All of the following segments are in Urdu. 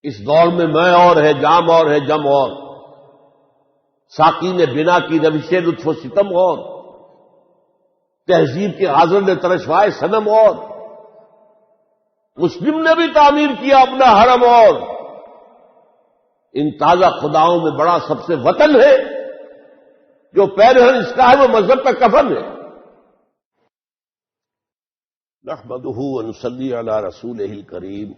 اس دور میں میں اور ہے، جام اور ہے، جم اور، ساقی نے بنا کی روش لطف و ستم اور، تہذیب کے حاضر نے ترشوائے صنم اور، مسلم نے بھی تعمیر کیا اپنا حرم اور، ان تازہ خداؤں میں بڑا سب سے وطن ہے، جو پیرہن اس کا ہے وہ مذہب کا کفن ہے۔ نحمدہ ونصلی علی رسولہ الکریم،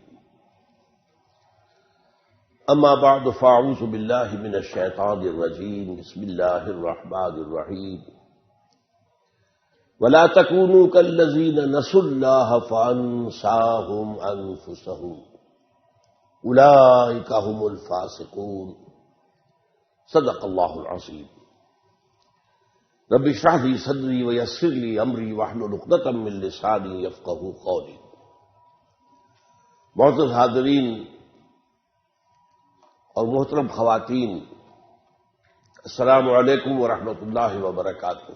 اما بعد فاعوذ باللہ من الشیطان الرجیم، بسم اللہ الرحمن الرحیم، ولا تکونوا کالذین نسوا اللہ فانساہم انفسہم اولئک هم الفاسقون۔ صدق اللہ العظیم۔ رب اشرح لي صدری ویسر لي امری واحلل عقدۃ من لسانی یفقہوا قولی۔ معزز حاضرین اور محترم خواتین، السلام علیکم ورحمۃ اللہ وبرکاتہ۔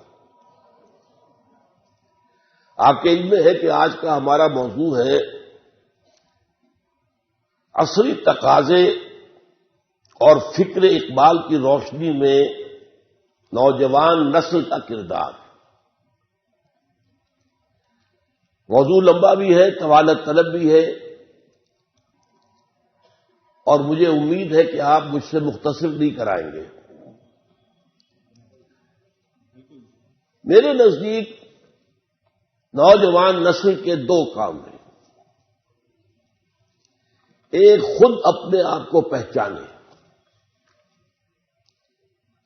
آپ کے علم میں ہے کہ آج کا ہمارا موضوع ہے عصری تقاضے اور فکر اقبال کی روشنی میں نوجوان نسل کا کردار۔ موضوع لمبا بھی ہے، طوالت طلب بھی ہے، اور مجھے امید ہے کہ آپ مجھ سے مختصر نہیں کرائیں گے۔ میرے نزدیک نوجوان نسل کے دو کام ہیں۔ ایک، خود اپنے آپ کو پہچانے،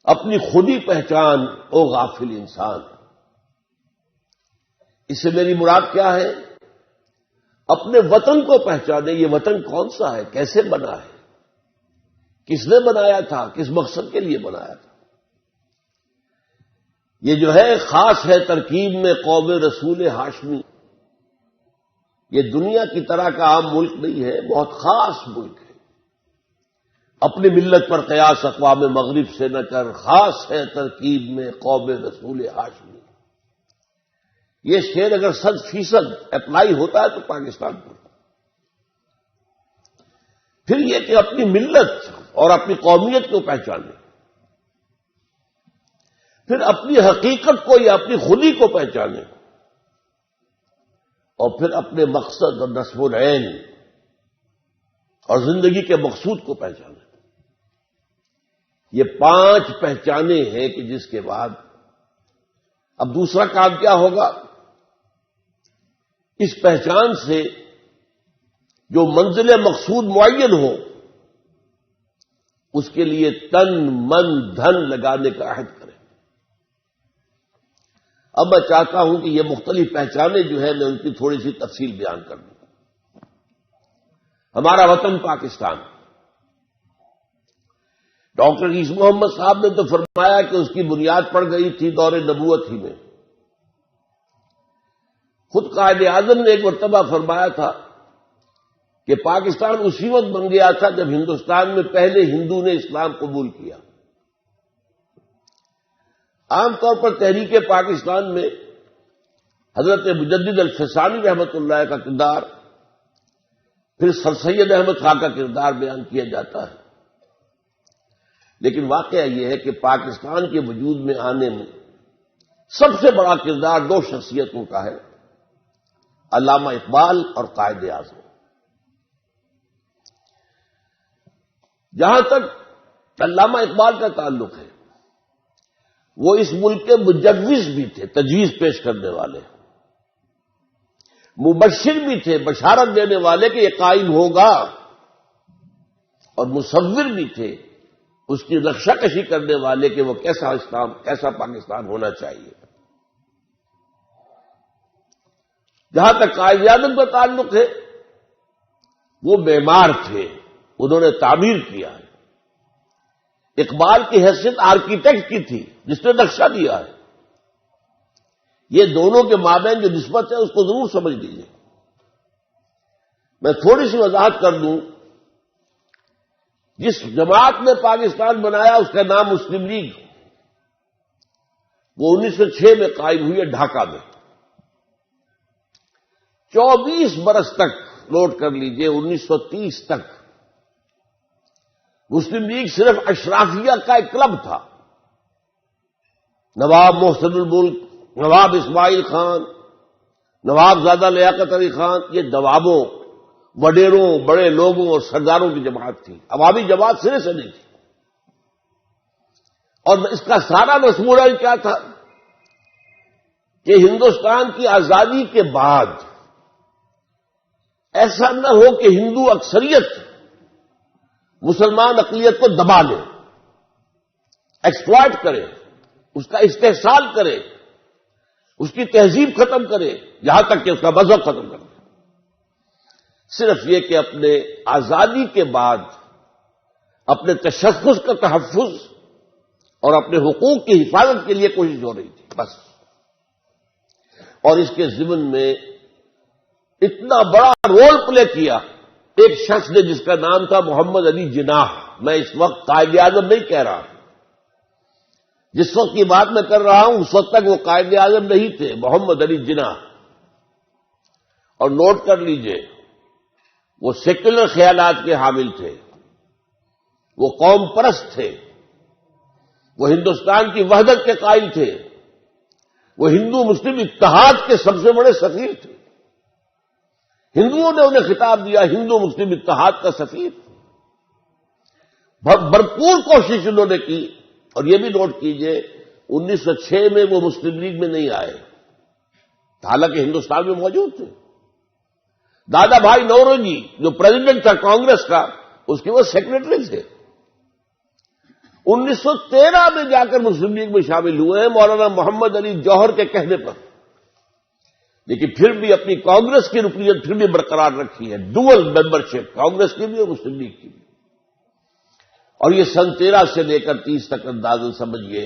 اپنی خودی پہچان او غافل انسان۔ اس سے میری مراد کیا ہے؟ اپنے وطن کو پہچانے، یہ وطن کون سا ہے، کیسے بنا ہے، کس نے بنایا تھا، کس مقصد کے لیے بنایا تھا۔ یہ جو ہے خاص ہے ترکیب میں قوم رسول ہاشمی۔ یہ دنیا کی طرح کا عام ملک نہیں ہے، بہت خاص ملک ہے۔ اپنی ملت پر قیاس اقوام مغرب سے نہ کر، خاص ہے ترکیب میں قوم رسول ہاشمی۔ یہ شعر اگر 100% اپلائی ہوتا ہے تو پاکستان پر۔ پھر یہ کہ اپنی ملت اور اپنی قومیت کو پہچانے، پھر اپنی حقیقت کو یا اپنی خودی کو پہچانے، اور پھر اپنے مقصد اور نصب العین اور زندگی کے مقصود کو پہچانے۔ یہ 5 پہچانے ہیں کہ جس کے بعد اب دوسرا کام کیا ہوگا؟ اس پہچان سے جو منزل مقصود معین ہو، اس کے لیے تن من دھن لگانے کا عہد کریں۔ اب میں چاہتا ہوں کہ یہ مختلف پہچانے جو ہے میں ان کی تھوڑی سی تفصیل بیان کر دوں۔ ہمارا وطن پاکستان، ڈاکٹر عیسی محمد صاحب نے تو فرمایا کہ اس کی بنیاد پڑ گئی تھی دور نبوت ہی میں۔ خود قائد اعظم نے ایک مرتبہ فرمایا تھا کہ پاکستان اسی وقت بن گیا تھا جب ہندوستان میں پہلے ہندو نے اسلام قبول کیا۔ عام طور پر تحریک پاکستان میں حضرت مجدد الفسانی رحمۃ اللہ کا کردار، پھر سر سید احمد خان کا کردار بیان کیا جاتا ہے، لیکن واقعہ یہ ہے کہ پاکستان کے وجود میں آنے میں سب سے بڑا کردار 2 شخصیتوں کا ہے، علامہ اقبال اور قائد اعظم۔ جہاں تک علامہ اقبال کا تعلق ہے، وہ اس ملک کے مجوز بھی تھے، تجویز پیش کرنے والے، مبشر بھی تھے، بشارت دینے والے کہ یہ قائم ہوگا، اور مصور بھی تھے، اس کی نقشہ کشی کرنے والے کہ وہ کیسا اسلام، کیسا پاکستان ہونا چاہیے۔ جہاں تک قائد اعظم کا تعلق ہے، وہ معمار تھے، انہوں نے تعمیر کیا ہے۔ اقبال کی حیثیت آرکیٹیکٹ کی تھی، جس نے نقشہ دیا ہے۔ یہ دونوں کے مابین جو نسبت ہے اس کو ضرور سمجھ لیجیے۔ میں تھوڑی سی وضاحت کر دوں۔ جس جماعت نے پاکستان بنایا اس کا نام مسلم لیگ، وہ 1906 میں قائم ہوئی ہے ڈھاکہ میں۔ 24 برس تک نوٹ کر لیجئے، 1930 تک مسلم لیگ صرف اشرافیہ کا ایک کلب تھا. نواب محسن الملک، نواب اسماعیل خان، نواب زادہ لیاقت علی خان، یہ نوابوں، وڈیروں، بڑے لوگوں اور سرداروں کی جماعت تھی. عوامی جماعت سرے سے نہیں تھی. اور اس کا سارا مضمون کیا تھا کہ ہندوستان کی آزادی کے بعد ایسا نہ ہو کہ ہندو اکثریت مسلمان اقلیت کو دبا لے، ایکسپلائٹ کرے، اس کا استحصال کرے، اس کی تہذیب ختم کرے، یہاں تک کہ اس کا مذہب ختم کر دے. صرف یہ کہ اپنے آزادی کے بعد اپنے تشخص کا تحفظ اور اپنے حقوق کی حفاظت کے لیے کوشش ہو رہی تھی بس. اور اس کے ضمن میں اتنا بڑا رول پلے کیا ایک شخص نے جس کا نام تھا محمد علی جناح. میں اس وقت قائد اعظم نہیں کہہ رہا، جس وقت کی بات میں کر رہا ہوں اس وقت تک وہ قائد اعظم نہیں تھے. محمد علی جناح. اور نوٹ کر لیجئے، وہ سیکولر خیالات کے حامل تھے، وہ قوم پرست تھے، وہ ہندوستان کی وحدت کے قائل تھے، وہ ہندو مسلم اتحاد کے سب سے بڑے سفیر تھے. ہندوؤں نے انہیں خطاب دیا ہندو مسلم اتحاد کا سفیر. بھرپور کوشش انہوں نے کی. اور یہ بھی نوٹ کیجئے 1906 میں وہ مسلم لیگ میں نہیں آئے، حالانکہ ہندوستان میں موجود تھے. دادا بھائی نوروجی جو پریزیڈنٹ تھا کانگریس کا، اس کے وہ سیکرٹری تھے. 1913 میں جا کر مسلم لیگ میں شامل ہوئے ہیں مولانا محمد علی جوہر کے کہنے پر. لیکن پھر بھی اپنی کانگریس کی رکنیت پھر بھی برقرار رکھی ہے، ڈوئل ممبرشپ، کانگریس کی بھی اور مسلم لیگ کی بھی. اور یہ سن 13 سے لے کر 30 تک اندازہ سمجھیے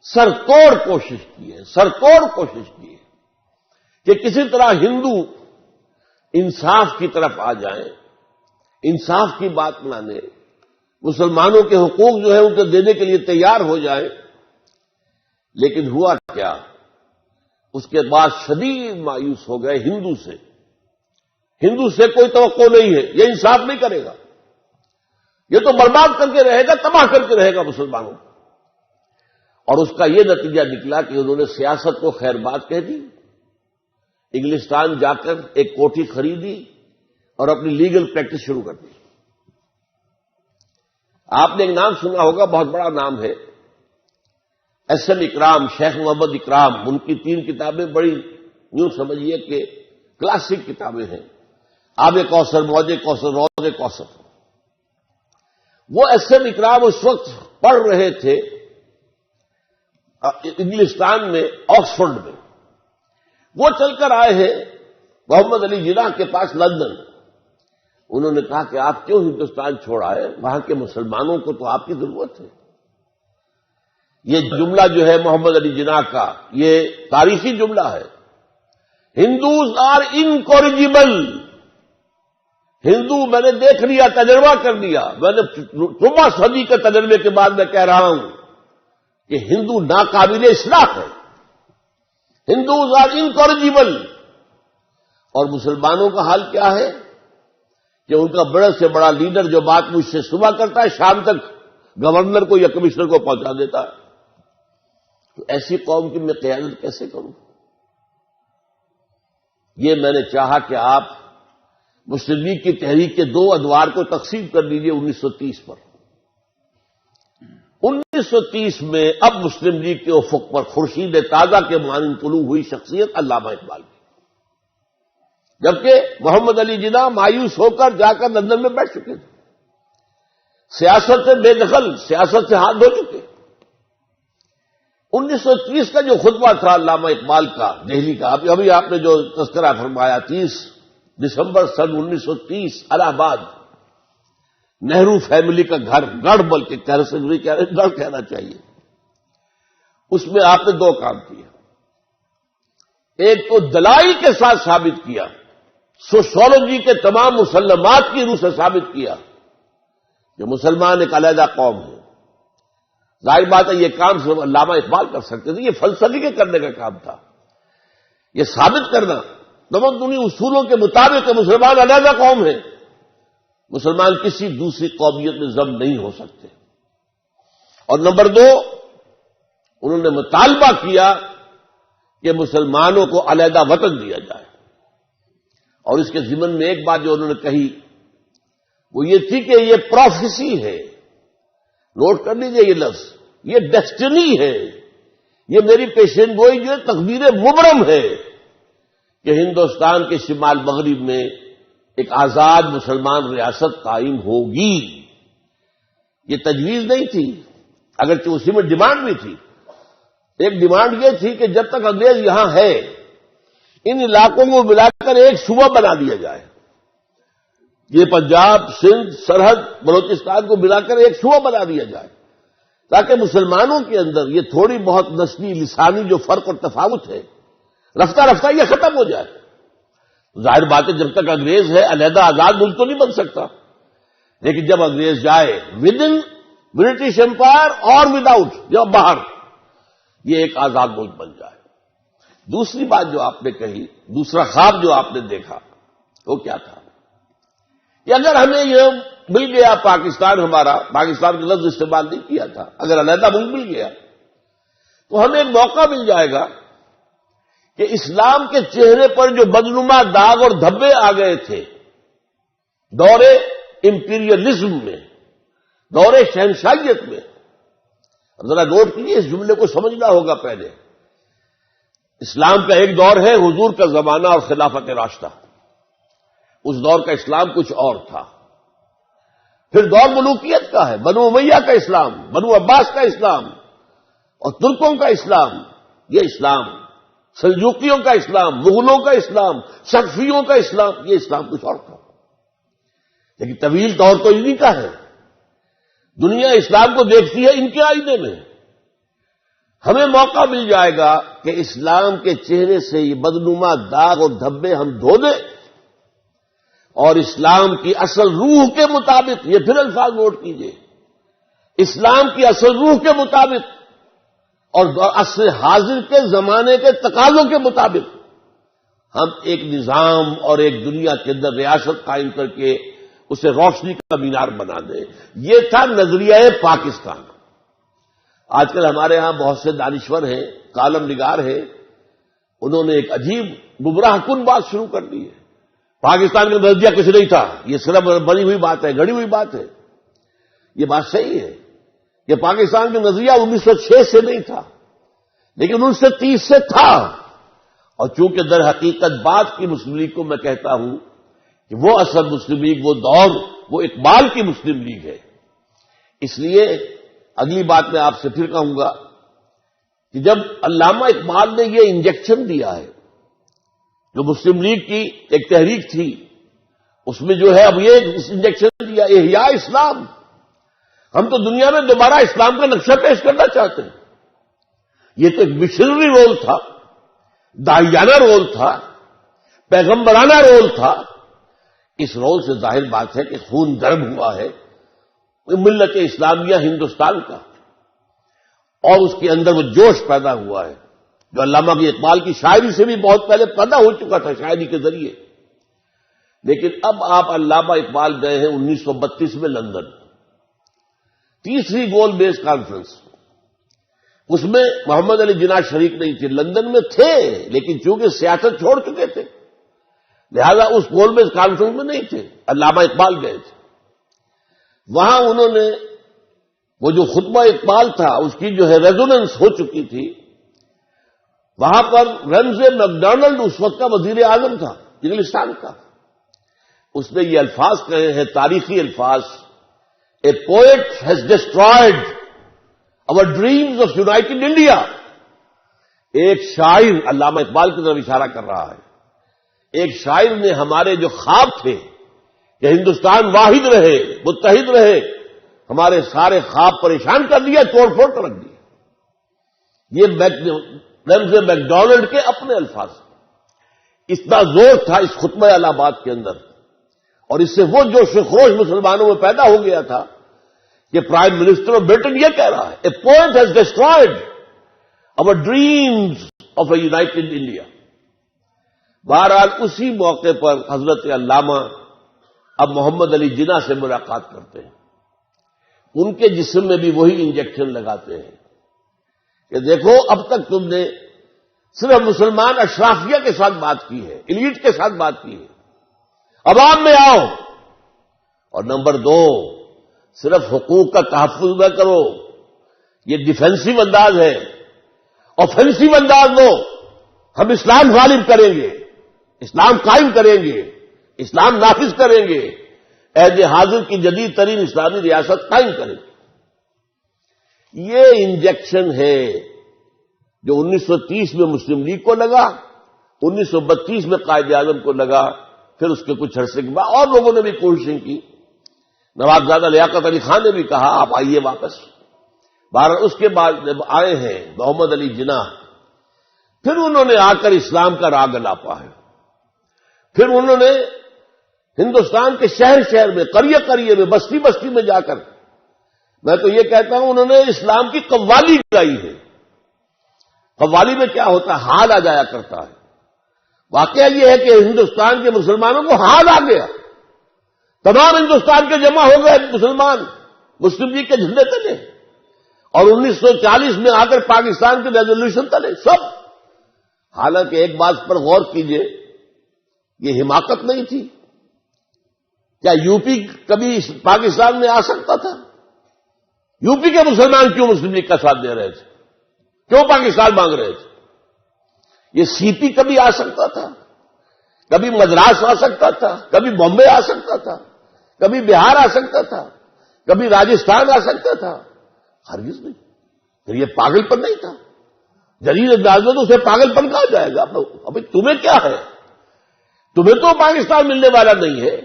سرتوڑ کوشش کی ہے، سرتوڑ کوشش کی ہے کہ کسی طرح ہندو انصاف کی طرف آ جائیں، انصاف کی بات مانیں، مسلمانوں کے حقوق جو ہے ان کو دینے کے لیے تیار ہو جائیں. لیکن ہوا کیا؟ اس کے بعد شدید مایوس ہو گئے ہندو سے. ہندو سے کوئی توقع نہیں ہے، یہ انصاف نہیں کرے گا، یہ تو برباد کر کے رہے گا، تباہ کر کے رہے گا مسلمانوں کو. اور اس کا یہ نتیجہ نکلا کہ انہوں نے سیاست کو خیر بات کہہ دی. انگلستان جا کر ایک کوٹھی خریدی اور اپنی لیگل پریکٹس شروع کر دی. آپ نے ایک نام سنا ہوگا، بہت بڑا نام ہے، ایس ایم اکرام، شیخ محمد اکرام. ان کی 3 کتابیں بڑی یوں سمجھیے کہ کلاسک کتابیں ہیں، آب کوثر، موج کوثر، روض کوثر. وہ ایس ایم اکرام اس وقت پڑھ رہے تھے انگلستان میں، آکسفورڈ میں. وہ چل کر آئے ہیں محمد علی جناح کے پاس لندن. انہوں نے کہا کہ آپ کیوں ہندوستان چھوڑ آئے؟ وہاں کے مسلمانوں کو تو آپ کی ضرورت ہے. یہ جملہ جو ہے محمد علی جناح کا، یہ تاریخی جملہ ہے. ہندوز آر انکورجیبل. ہندو میں نے دیکھ لیا، تجربہ کر لیا، میں نے 3 صدی کے تجربے کے بعد میں کہہ رہا ہوں کہ ہندو ناقابل اصلاح ہے. ہندوز آر انکورجیبل. اور مسلمانوں کا حال کیا ہے کہ ان کا بڑے سے بڑا لیڈر جو بات مجھ سے صبح کرتا ہے شام تک گورنر کو یا کمشنر کو پہنچا دیتا ہے. تو ایسی قوم کی میں قیادت کیسے کروں؟ یہ میں نے چاہا کہ آپ مسلم لیگ کی تحریک کے 2 ادوار کو تقسیم کر لیجیے 1930 پر. 1930 میں اب مسلم لیگ کے افق پر خورشید تازہ کے مانند طلوع ہوئی شخصیت علامہ اقبال کی. جبکہ محمد علی جناح مایوس ہو کر جا کر لندن میں بیٹھ چکے تھے، سیاست سے بے دخل، سیاست سے ہاتھ دھو چکے. 1930 کا جو خطبہ تھا علامہ اقبال کا دہلی کا، ابھی آپ نے جو تذکرہ فرمایا، 30 دسمبر سن 1930 الہ آباد، نہرو فیملی کا گھر، گڑھ بلکہ گڑھ کہنا چاہیے. اس میں آپ نے 2 کام کیے. ایک تو دلائل کے ساتھ ثابت کیا، سوشولوجی کے تمام مسلمات کی روح سے ثابت کیا کہ مسلمان ایک علیحدہ قوم ہے. ظاہر بات ہے یہ کام صرف علامہ اقبال کر سکتے تھے، یہ فلسفی کے کرنے کا کام تھا. یہ ثابت کرنا تمدنی اصولوں کے مطابق کہ مسلمان علیحدہ قوم ہے، مسلمان کسی دوسری قومیت میں ضم نہیں ہو سکتے۔ اور نمبر 2، انہوں نے مطالبہ کیا کہ مسلمانوں کو علیحدہ وطن دیا جائے، اور اس کے ضمن میں ایک بات جو انہوں نے کہی وہ یہ تھی کہ یہ پروفیسی ہے، نوٹ کر لیجئے یہ لفظ، یہ ڈیسٹنی ہے، یہ میری پیشین گوئی جو تقدیر مبرم ہے کہ ہندوستان کے شمال مغرب میں ایک آزاد مسلمان ریاست قائم ہوگی۔ یہ تجویز نہیں تھی، اگرچہ اسی میں ڈیمانڈ بھی تھی۔ ایک ڈیمانڈ یہ تھی کہ جب تک انگریز یہاں ہے ان علاقوں کو ملا کر ایک صوبہ بنا دیا جائے، یہ پنجاب، سندھ، سرحد، بلوچستان کو ملا کر ایک صوبہ بنا دیا جائے، تاکہ مسلمانوں کے اندر یہ تھوڑی بہت نسلی لسانی جو فرق اور تفاوت ہے رفتہ رفتہ یہ ختم ہو جائے۔ ظاہر بات ہے جب تک انگریز ہے علیحدہ آزاد ملک تو نہیں بن سکتا، لیکن جب انگریز جائے ود ان برٹش امپائر اور ود آؤٹ، یا باہر، یہ ایک آزاد ملک بن جائے۔ دوسری بات جو آپ نے کہی، دوسرا خواب جو آپ نے دیکھا وہ کیا تھا کہ اگر ہمیں یہ مل گیا پاکستان، ہمارا پاکستان کا لفظ استعمال نہیں کیا تھا، اگر علیحدہ ملک مل گیا تو ہمیں ایک موقع مل جائے گا کہ اسلام کے چہرے پر جو بدنما داغ اور دھبے آ گئے تھے دور امپیریلزم میں، دور شہنشاہیت میں، ذرا نوٹ کیجیے اس جملے کو سمجھنا ہوگا پہلے۔ اسلام کا ایک دور ہے حضور کا زمانہ اور خلافت راشدہ، اس دور کا اسلام کچھ اور تھا۔ پھر دور ملوکیت کا ہے، بنو امیہ کا اسلام، بنو عباس کا اسلام اور ترکوں کا اسلام، یہ اسلام، سلجوقیوں کا اسلام، مغلوں کا اسلام، صفویوں کا اسلام، یہ اسلام کچھ اور تھا۔ لیکن طویل دور تو انہی کا ہے، دنیا اسلام کو دیکھتی ہے ان کے آئینے میں۔ ہمیں موقع مل جائے گا کہ اسلام کے چہرے سے یہ بدنما داغ اور دھبے ہم دھو دیں، اور اسلام کی اصل روح کے مطابق، یہ پھر الفاظ نوٹ کیجئے، اسلام کی اصل روح کے مطابق اور عصر حاضر کے زمانے کے تقاضوں کے مطابق ہم ایک نظام اور ایک دنیا کے اندر ریاست قائم کر کے اسے روشنی کا مینار بنا دیں۔ یہ تھا نظریہ پاکستان۔ آج کل ہمارے ہاں بہت سے دانشور ہیں، کالم نگار ہیں، انہوں نے ایک عجیب گمراہ کن بات شروع کر دی ہے، پاکستان کا نظریہ کچھ نہیں تھا، یہ صرف بنی ہوئی بات ہے، گھڑی ہوئی بات ہے۔ یہ بات صحیح ہے کہ پاکستان کا نظریہ 1906 سے نہیں تھا، لیکن 1930 سے تھا، اور چونکہ در حقیقت بات کی مسلم لیگ کو میں کہتا ہوں کہ وہ اصل مسلم لیگ، وہ دور، وہ اقبال کی مسلم لیگ ہے۔ اس لیے اگلی بات میں آپ سے پھر کہوں گا کہ جب علامہ اقبال نے یہ انجیکشن دیا ہے، جو مسلم لیگ کی ایک تحریک تھی، اس میں جو ہے اب یہ انجیکشن دیا احیاء اسلام، ہم تو دنیا میں دوبارہ اسلام کا نقشہ پیش کرنا چاہتے ہیں۔ یہ تو ایک مشنری رول تھا، داعیانہ رول تھا، پیغمبرانہ رول تھا۔ اس رول سے ظاہر بات ہے کہ خون گرم ہوا ہے ملت اسلامیہ ہندوستان کا، اور اس کے اندر وہ جوش پیدا ہوا ہے جو علامہ کی اقبال کی شاعری سے بھی بہت پہلے پیدا ہو چکا تھا، شاعری کے ذریعے۔ لیکن اب آپ علامہ اقبال گئے ہیں 1932 میں لندن، تیسری گول بیس کانفرنس، اس میں محمد علی جناح شریک نہیں تھے، لندن میں تھے لیکن چونکہ سیاست چھوڑ چکے تھے لہذا اس گول بیس کانفرنس میں نہیں تھے، علامہ اقبال گئے تھے۔ وہاں انہوں نے وہ جو خطبہ اقبال تھا اس کی جو ہے ریزوننس ہو چکی تھی، وہاں پر رمزے میکڈونلڈ اس وقت کا وزیر اعظم تھا انگلستان کا، اس نے یہ الفاظ کہے ہیں، تاریخی الفاظ، a poet has destroyed our dreams of united India۔ ایک شاعر، علامہ اقبال کی طرف اشارہ کر رہا ہے، ایک شاعر نے ہمارے جو خواب تھے کہ ہندوستان واحد رہے، متحد رہے، ہمارے سارے خواب پریشان کر دیا، توڑ پھوڑ کر رکھ دیا۔ یہ رمز میکڈونلڈ کے اپنے الفاظ، اتنا زور تھا اس خطبہ الہ آباد کے اندر، اور اس سے وہ جوش و خروش مسلمانوں میں پیدا ہو گیا تھا کہ پرائم منسٹر آف برٹن یہ کہہ رہا ہے، a poet has destroyed our dreams of a united India۔ بہرحال اسی موقع پر حضرت علامہ اب محمد علی جناح سے ملاقات کرتے ہیں، ان کے جسم میں بھی وہی انجیکشن لگاتے ہیں کہ دیکھو اب تک تم نے صرف مسلمان اشرافیہ کے ساتھ بات کی ہے، ایلیٹ کے ساتھ بات کی ہے، عوام میں آؤ۔ اور نمبر 2، صرف حقوق کا تحفظ نہ کرو، یہ ڈیفینسو انداز ہے، آفینسو انداز لو، ہم اسلام غالب کریں گے، اسلام قائم کریں گے، اسلام نافذ کریں گے، عہد حاضر کی جدید ترین اسلامی ریاست قائم کریں گے۔ یہ انجیکشن ہے جو 1930 میں مسلم لیگ کو لگا، 1932 میں قائد اعظم کو لگا، پھر اس کے کچھ عرصے کے بعد اور لوگوں نے بھی کوششیں کی۔ نوابزادہ لیاقت علی خان نے بھی کہا آپ آئیے واپس۔ بہرحال اس کے بعد جب آئے ہیں محمد علی جناح، پھر انہوں نے آ کر اسلام کا راگ الاپا ہے، پھر انہوں نے ہندوستان کے شہر شہر میں، قریہ قریہ میں، بستی بستی میں جا کر، میں تو یہ کہتا ہوں انہوں نے اسلام کی قوالی گائی ہے۔ قوالی میں کیا ہوتا ہے؟ حال آ جایا کرتا ہے۔ واقعہ یہ ہے کہ ہندوستان کے مسلمانوں کو حال آ گیا، تمام ہندوستان کے جمع ہو گئے مسلمان مسلم لیگ کے جھنڈے تلے، اور 1940 میں آ کر پاکستان کے ریزولوشن تلے سب۔ حالانکہ ایک بات پر غور کیجئے، یہ حماقت نہیں تھی؟ کیا یو پی کبھی پاکستان میں آ سکتا تھا؟ یو پی کے مسلمان کیوں مسلم لیگ کا ساتھ دے رہے تھے؟ کیوں پاکستان مانگ رہے تھے؟ یہ سی پی کبھی آ سکتا تھا؟ کبھی مدراس آ سکتا تھا؟ کبھی بامبے آ سکتا تھا؟ کبھی بہار آ سکتا تھا؟ کبھی راجستھان آ سکتا تھا؟ ہرگز نہیں۔ پھر یہ پاگل پن نہیں تھا؟ جلیل انداز میں تو اسے پاگل پن کہا جائے گا۔ ابھی تمہیں کیا ہے؟ تمہیں تو پاکستان ملنے والا نہیں ہے۔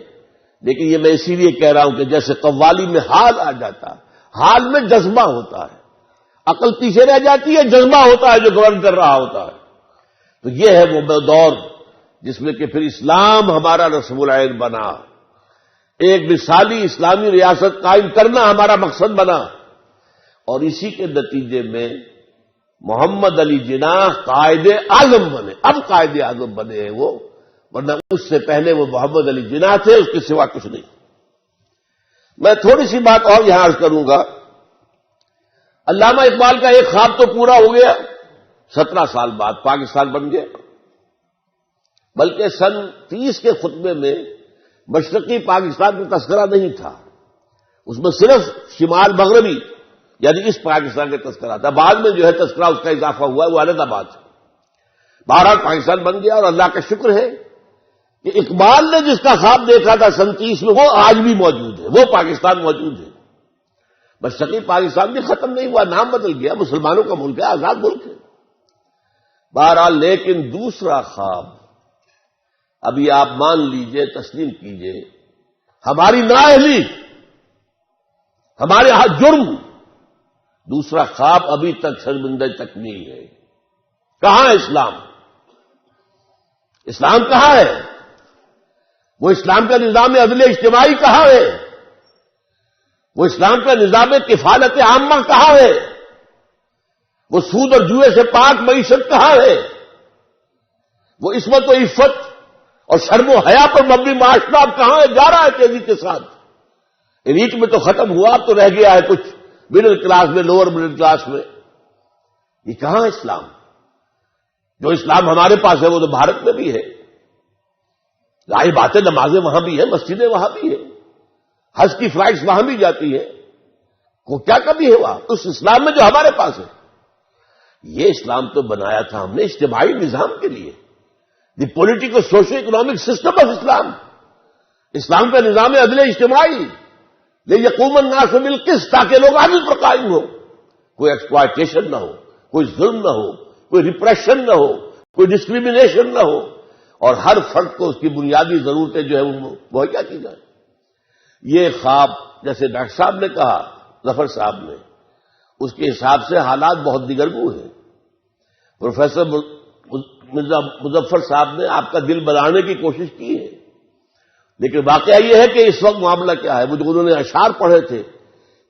لیکن یہ میں اسی لیے کہہ رہا ہوں کہ جیسے قوالی میں حال آ جاتا ہے، حال میں جذبہ ہوتا ہے، عقل پیچھے رہ جاتی ہے، جذبہ ہوتا ہے جو گورن کر رہا ہوتا ہے۔ تو یہ ہے وہ دور جس میں کہ پھر اسلام ہمارا رسم العین بنا، ایک مثالی اسلامی ریاست قائم کرنا ہمارا مقصد بنا، اور اسی کے نتیجے میں محمد علی جناح قائد اعظم بنے۔ اب قائد اعظم بنے ہیں وہ، ورنہ اس سے پہلے وہ محمد علی جناح تھے، اس کے سوا کچھ نہیں۔ میں تھوڑی سی بات اور یہاں عرض کروں گا۔ علامہ اقبال کا ایک خواب تو پورا ہو گیا، 17 سال بعد پاکستان بن گیا، بلکہ سن 30 کے خطبے میں مشرقی پاکستان کا تذکرہ نہیں تھا، اس میں صرف شمال مغربی یعنی اس پاکستان کا تذکرہ تھا۔ بعد میں جو ہے تذکرہ اس کا اضافہ ہوا ہے، وہ علیحدہ بات ہے۔ بہرحال پاکستان بن گیا، اور اللہ کا شکر ہے کہ اقبال نے جس کا خواب دیکھا تھا سن 30 میں، وہ آج بھی موجود ہے، وہ پاکستان موجود ہے۔ مشرقی پاکستان بھی ختم نہیں ہوا، نام بدل گیا، مسلمانوں کا ملک ہے، آزاد ملک ہے۔ بہرحال لیکن دوسرا خواب، ابھی آپ مان لیجئے، تسلیم کیجئے، ہماری نااہلی، ہمارے ہاتھ جرم، دوسرا خواب ابھی تک شرمندہ تکمیل ہے۔ کہاں ہے اسلام؟ اسلام کہاں ہے؟ وہ اسلام کا نظام عدل اجتماعی کہاں ہے؟ وہ اسلام کا نظام کفالت عامہ کہاں ہے؟ وہ سود اور جوئے سے پاک معیشت کہاں ہے؟ وہ عصمت و عفت اور شرم و حیا پر مبنی معاشرہ اب کہاں ہے؟ جا رہا ہے تیزی کے ساتھ۔ ایلیٹ میں تو ختم ہوا، اب تو رہ گیا ہے کچھ مڈل کلاس میں، لوور مڈل کلاس میں۔ یہ کہاں ہے اسلام؟ جو اسلام ہمارے پاس ہے وہ تو بھارت میں بھی ہے، ظاہر باتیں، نمازیں وہاں بھی ہیں، مسجدیں وہاں بھی ہیں، حج کی فلائٹس وہاں بھی جاتی ہیں، کو کیا کمی ہے وہاں اس اسلام میں جو ہمارے پاس ہے؟ یہ اسلام تو بنایا تھا ہم نے اجتماعی نظام کے لیے، the political socio economic system of Islam, اسلام کا نظام عدل اجتماعی، لیقوم الناس بالقسط، تاکہ لوگ عدل پر قائم ہو، کوئی ایکسپلائٹیشن نہ ہو، کوئی ظلم نہ ہو، کوئی ریپریشن نہ ہو، کوئی ڈسکریمنیشن نہ ہو، اور ہر فرد کو اس کی بنیادی ضرورتیں جو ہے وہ مہیا کی جائیں۔ یہ خواب جیسے ڈاکٹر صاحب نے کہا، ظفر صاحب نے، اس کے حساب سے حالات بہت دگرگوں ہیں۔ پروفیسر مرزا مظفر صاحب نے آپ کا دل بنانے کی کوشش کی ہے، لیکن واقعہ یہ ہے کہ اس وقت معاملہ کیا ہے؟ وہ جو انہوں نے اشعار پڑھے تھے،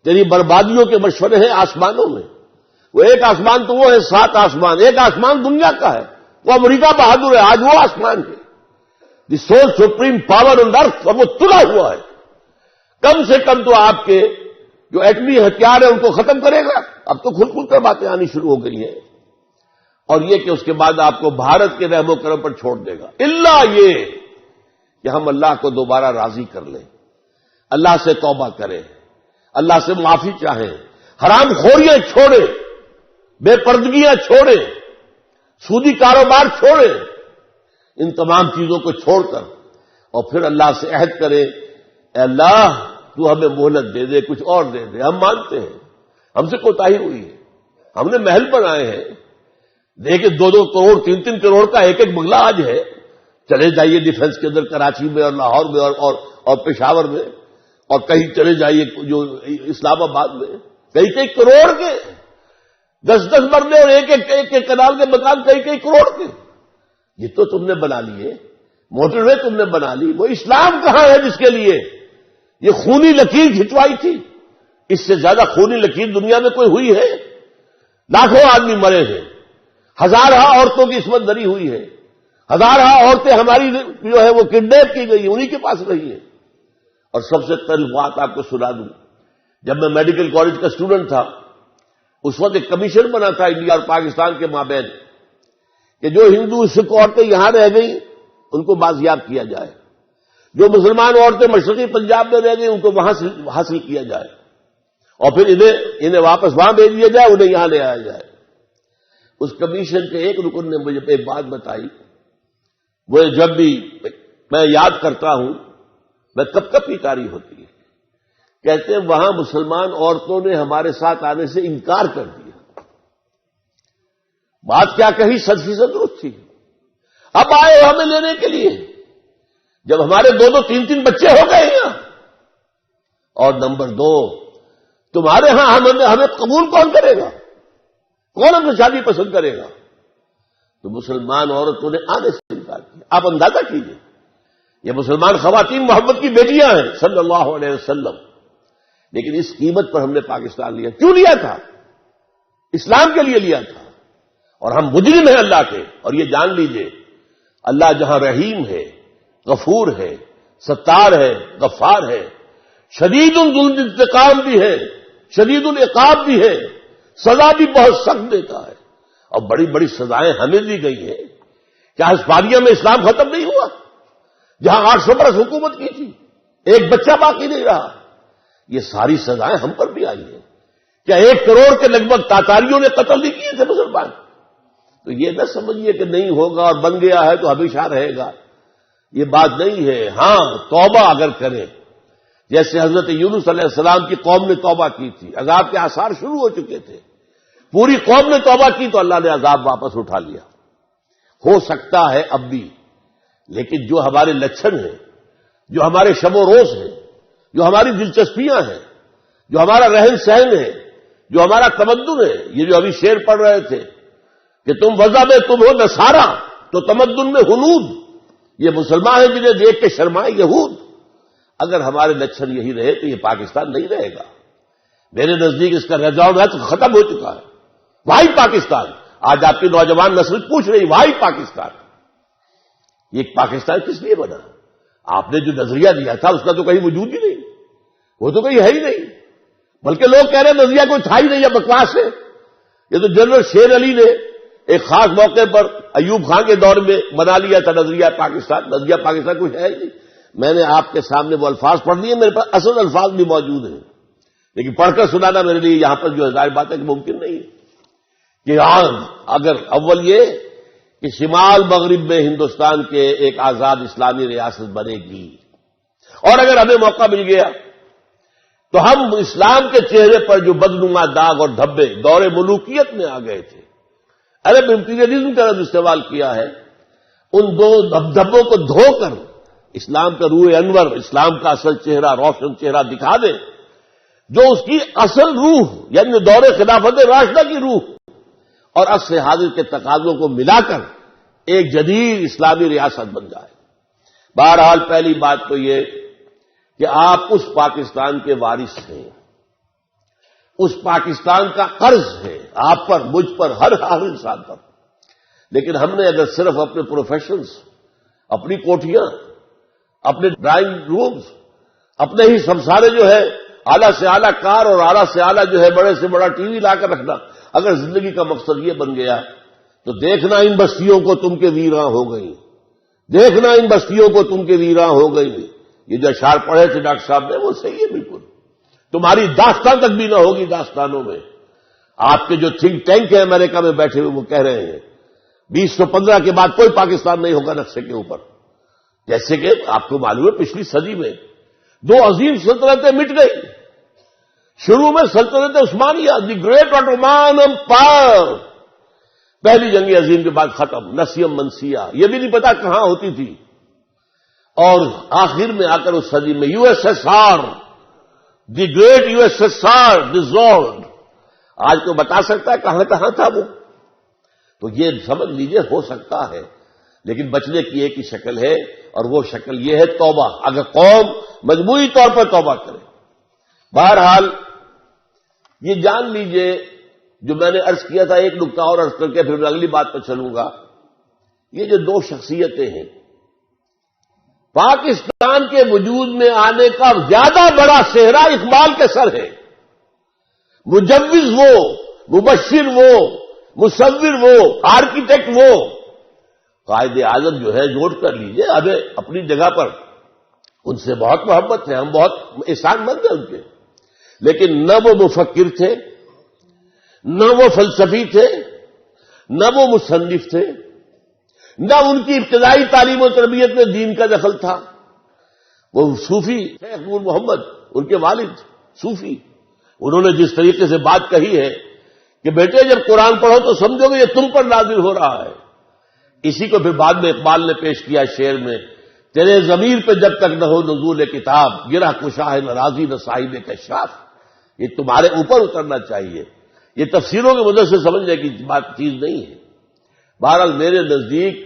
تیری بربادیوں کے مشورے ہیں آسمانوں میں، وہ ایک آسمان تو وہ ہے 7 آسمان، ایک آسمان دنیا کا ہے، وہ امریکہ بہادر ہے، آج وہ آسمان ہے۔ دی سول سپریم پاور آن ارتھ، اور وہ تلا ہوا ہے. کم سے کم تو آپ کے جو ایٹمی ہتھیار ہیں ان کو ختم کرے گا. اب تو کھل کر باتیں آنی شروع ہو گئی ہیں. اور یہ کہ اس کے بعد آپ کو بھارت کے رحم و کرم پر چھوڑ دے گا، الا یہ کہ ہم اللہ کو دوبارہ راضی کر لیں، اللہ سے توبہ کریں، اللہ سے معافی چاہیں، حرام خوریاں چھوڑیں، بے پردگیاں چھوڑیں، سودی کاروبار چھوڑیں، ان تمام چیزوں کو چھوڑ کر اور پھر اللہ سے عہد کریں، اے اللہ تو ہمیں مہلت دے دے، کچھ اور دے دے. ہم مانتے ہیں ہم سے کوتاہی ہوئی ہے، ہم نے محل بنائے ہیں، دیکھیں 2-2 کروڑ 3-3 کروڑ کا ایک بنگلہ آج ہے. چلے جائیے ڈیفنس کے اندر کراچی میں اور لاہور میں اور پشاور میں، اور کہیں چلے جائیے جو اسلام آباد میں، کئی کروڑ کے 10-10 مرلے اور ایک کنال کے مکان کئی کروڑ کے. یہ تو تم نے بنا لیے، موٹر وے تم نے بنا لی. وہ اسلام کہاں ہے جس کے لیے یہ خونی لکیر کھنچوائی تھی؟ اس سے زیادہ خونی لکیر دنیا میں کوئی ہوئی ہے؟ لاکھوں آدمی مرے ہیں، ہزارہ عورتوں کی عصمت دری ہوئی ہے، ہزارہ عورتیں ہماری جو ہے وہ کڈنیپ کی گئی، انہی کے پاس رہی ہیں. اور سب سے پہلی بات آپ کو سنا دوں، جب میں میڈیکل کالج کا اسٹوڈنٹ تھا اس وقت ایک کمیشن بنا تھا انڈیا اور پاکستان کے مابین کہ جو ہندو سکھ عورتیں یہاں رہ گئیں ان کو بازیاب کیا جائے، جو مسلمان عورتیں مشرقی پنجاب میں رہ گئی ان کو وہاں سے حاصل کیا جائے، اور پھر انہیں واپس وہاں بھیج دیا جائے، انہیں یہاں لے آیا جائے. اس کمیشن کے ایک رکن نے مجھے ایک بات بتائی، وہ جب بھی میں یاد کرتا ہوں میں کب کی کاری ہوتی ہے. کہتے ہیں وہاں مسلمان عورتوں نے ہمارے ساتھ آنے سے انکار کر دیا. بات کیا کہی، 100% درست تھی. اب آئے ہمیں لینے کے لیے جب ہمارے 2-2 3-3 بچے ہو گئے ہیں. اور نمبر 2، تمہارے ہاں ہمیں قبول کون کرے گا؟ کون ہم سے شادی پسند کرے گا؟ تو مسلمان عورتوں نے آنے سے انکار کیا. آپ اندازہ کیجیے، یہ مسلمان خواتین محمد کی بیٹیاں ہیں صلی اللہ علیہ وسلم، لیکن اس قیمت پر ہم نے پاکستان لیا. کیوں لیا تھا؟ اسلام کے لیے لیا تھا. اور ہم مجرم ہیں اللہ کے. اور یہ جان لیجئے اللہ جہاں رحیم ہے، غفور ہے، ستار ہے، غفار ہے، شدید الانتقام بھی ہے، شدید العقاب بھی ہے، سزا بھی بہت سخت دیتا ہے. اور بڑی بڑی سزائیں ہمیں دی گئی ہیں. کیا ہسپانیہ میں اسلام ختم نہیں ہوا جہاں 800 برس حکومت کی تھی؟ ایک بچہ باقی نہیں رہا. یہ ساری سزائیں ہم پر بھی آئی ہیں. کیا 1 کروڑ کے لگ بھگ تاتاریوں نے قتل نہیں کیے تھے مسلمان؟ تو یہ نہ سمجھیے کہ نہیں ہوگا اور بن گیا ہے تو ہمیشہ رہے گا، یہ بات نہیں ہے. ہاں توبہ اگر کریں، جیسے حضرت یونس علیہ السلام کی قوم نے توبہ کی تھی، عذاب کے آثار شروع ہو چکے تھے، پوری قوم نے توبہ کی تو اللہ نے عذاب واپس اٹھا لیا. ہو سکتا ہے اب بھی، لیکن جو ہمارے لچھن ہیں، جو ہمارے شب و روز ہیں، جو ہماری دلچسپیاں ہیں، جو ہمارا رہن سہن ہے، جو ہمارا تمدن ہے، یہ جو ابھی شعر پڑھ رہے تھے کہ تم وضع میں تم ہو نصارا تو تمدن میں ہنود، یہ مسلمان ہیں جنہیں دیکھ کے شرمائے یہود. اگر ہمارے لچھن یہی رہے تو یہ پاکستان نہیں رہے گا. میرے نزدیک اس کا رجحان ختم ہو چکا ہے. وائی پاکستان، آج آپ کی نوجوان نسل پوچھ رہی وائی پاکستان. یہ پاکستان کس لیے بنا؟ آپ نے جو نظریہ دیا تھا اس کا تو کہیں وجود ہی نہیں، وہ تو کہیں ہے ہی نہیں. بلکہ لوگ کہہ رہے ہیں نظریہ کوئی تھا ہی نہیں، یا بکواس ہے. یہ تو جنرل شیر علی نے ایک خاص موقع پر ایوب خان کے دور میں بنا لیا تھا نظریہ پاکستان. نظریہ پاکستان کچھ ہے ہی نہیں. میں نے آپ کے سامنے وہ الفاظ پڑھ دیے، میرے پاس اصل الفاظ بھی موجود ہیں، لیکن پڑھ کر سنانا میرے لیے یہاں پر جو ظاہر بات ہے کہ ممکن نہیں ہے. کہ اگر اول یہ کہ شمال مغرب میں ہندوستان کے ایک آزاد اسلامی ریاست بنے گی، اور اگر ہمیں موقع مل گیا تو ہم اسلام کے چہرے پر جو بدنما داغ اور دھبے دور ملوکیت میں آ گئے تھے، عرب امپیریلزم کا استعمال کیا ہے، ان 2 دھبوں کو دھو کر اسلام کا روح انور، اسلام کا اصل چہرہ، روشن چہرہ دکھا دیں، جو اس کی اصل روح یعنی دور خلافت راشدہ کی روح اور عصر حاضر کے تقاضوں کو ملا کر ایک جدید اسلامی ریاست بن جائے. بہرحال پہلی بات تو یہ کہ آپ اس پاکستان کے وارث ہیں، اس پاکستان کا قرض ہے آپ پر، مجھ پر، ہر انسان پر. لیکن ہم نے اگر صرف اپنے پروفیشنز، اپنی کوٹھیاں، اپنے ڈرائنگ رومز، اپنے ہی سمسارے جو ہے اعلیٰ سے اعلیٰ کار اور اعلیٰ سے اعلیٰ جو ہے بڑے سے بڑا ٹی وی لا کر رکھنا، اگر زندگی کا مقصد یہ بن گیا تو دیکھنا ان بستیوں کو تم کے ویراں ہو گئی، دیکھنا ان بستیوں کو تم کے ویراں ہو گئی. یہ جو اشعار پڑھے تھے ڈاکٹر صاحب نے وہ صحیح ہے بالکل. تمہاری داستان تک بھی نہ ہوگی داستانوں میں. آپ کے جو تھنک ٹینک ہیں امریکہ میں بیٹھے ہوئے وہ کہہ رہے ہیں 2015 کے بعد کوئی پاکستان نہیں ہوگا نقشے کے اوپر. جیسے کہ آپ کو معلوم ہے پچھلی صدی میں 2 عظیم سلطنتیں مٹ گئی. شروع میں سلطنت عثمانیہ، دی گریٹ آٹومان امپائر، پہلی جنگ عظیم کے بعد ختم. نسیم منسیہ یہ بھی نہیں پتا کہاں ہوتی تھی. اور آخر میں آ کر اس صدی میں U S S R, the great U S S R dissolved. آج تو بتا سکتا ہے کہاں کہاں تھا وہ. تو یہ سمجھ لیجئے ہو سکتا ہے، لیکن بچنے کی ایک ہی شکل ہے اور وہ شکل یہ ہے توبہ. اگر قوم مجموعی طور پر توبہ کرے. بہرحال یہ جان لیجئے جو میں نے عرض کیا تھا، ایک نقطہ اور عرض کر کے پھر میں اگلی بات پہ چلوں گا. یہ جو 2 شخصیتیں ہیں، پاکستان کے وجود میں آنے کا زیادہ بڑا صحرا اقبال کے سر ہے. مجوز وہ، مبشر وہ، مصور وہ، آرکیٹیکٹ وہ. قائد اعظم جو ہے نوٹ کر لیجئے، اب اپنی جگہ پر ان سے بہت محبت ہے، ہم بہت احسان مند ہیں ان کے، لیکن نہ وہ مفکر تھے، نہ وہ فلسفی تھے، نہ وہ مصنف تھے، نہ ان کی ابتدائی تعلیم و تربیت میں دین کا دخل تھا. وہ صوفی شیخ نور محمد ان کے والد صوفی. انہوں نے جس طریقے سے بات کہی ہے کہ بیٹے جب قرآن پڑھو تو سمجھو گے یہ تم پر نازل ہو رہا ہے. اسی کو پھر بعد میں اقبال نے پیش کیا شعر میں، تیرے ضمیر پہ جب تک نہ ہو نزول کتاب، گرہ کشا ہے نہ راضی نہ صاحب کشاف. یہ تمہارے اوپر اترنا چاہیے. یہ تفسیروں کی مدد سے سمجھنے کی بات چیز نہیں ہے. بہرحال میرے نزدیک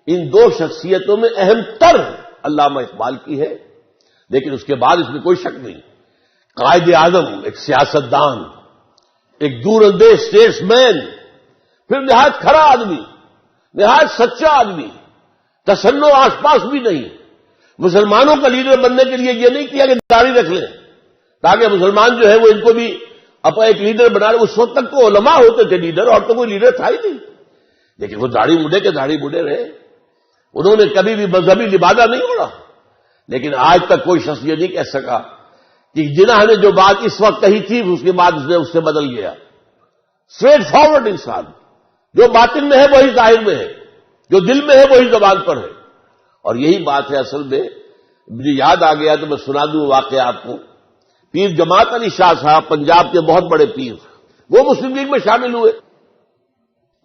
ان 2 شخصیتوں میں اہم تر علامہ اقبال کی ہے، لیکن اس کے بعد اس میں کوئی شک نہیں. قائد اعظم ایک سیاستدان، ایک دور اندیش اسٹیٹس مین، پھر نہایت کھرا آدمی، نہایت سچا آدمی، تسنو آس پاس بھی نہیں. مسلمانوں کا لیڈر بننے کے لیے یہ نہیں کیا کہ داڑھی رکھ لیں تاکہ مسلمان جو ہے وہ ان کو بھی اپنا ایک لیڈر بنا لیں. اس وقت تک تو علماء ہوتے تھے لیڈر، اور تو کوئی لیڈر تھا ہی نہیں. لیکن وہ داڑھی مڈے کے داڑھی مڈے رہے. انہوں نے کبھی بھی مذہبی لبادہ نہیں اوڑھا. لیکن آج تک کوئی شخص یہ نہیں کہہ سکا کہ جناح نے جو بات اس وقت کہی تھی اس کے بعد اس سے بدل گیا. اسٹریٹ فارورڈ انسان، جو باطن میں ہے وہی ظاہر میں ہے، جو دل میں ہے وہی زبان پر ہے. اور یہی بات ہے اصل میں. مجھے یاد آ گیا تو میں سنا دوں واقعہ آپ کو. پیر جماعت علی شاہ صاحب پنجاب کے بہت بڑے پیر، وہ مسلم لیگ میں شامل ہوئے.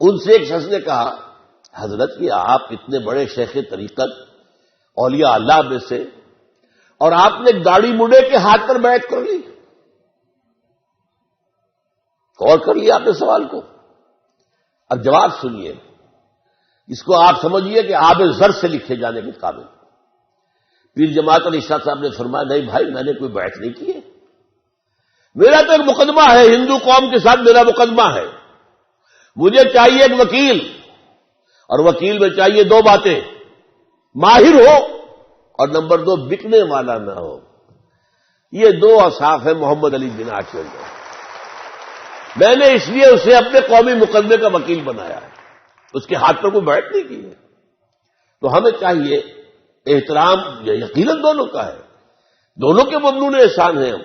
ان سے ایک شخص نے کہا حضرت کہ آپ اتنے بڑے شیخ طریقت اولیاء اللہ میں سے، اور آپ نے داڑھی مڈے کے ہاتھ پر بیعت کر لی. غور کر لیا آپ نے سوال کو. اب جواب سنیے، اس کو آپ سمجھیے کہ آب زر سے لکھے جانے کے قابل. پیر جماعت علی شاہ صاحب نے فرمایا نہیں بھائی میں نے کوئی بیعت نہیں کی ہے. میرا تو ایک مقدمہ ہے، ہندو قوم کے ساتھ میرا مقدمہ ہے. مجھے چاہیے ایک وکیل، اور وکیل میں چاہیے 2 باتیں، ماہر ہو اور نمبر 2 بکنے والا نہ ہو. یہ 2 اوصاف ہیں محمد علی جناح کے اندر. میں نے اس لیے اسے اپنے قومی مقدمے کا وکیل بنایا ہے. اس کے ہاتھ پر کوئی بیعت نہیں کی ہے. تو ہمیں چاہیے احترام یقیناً دونوں کا ہے، دونوں کے ممنون احسان ہیں ہم،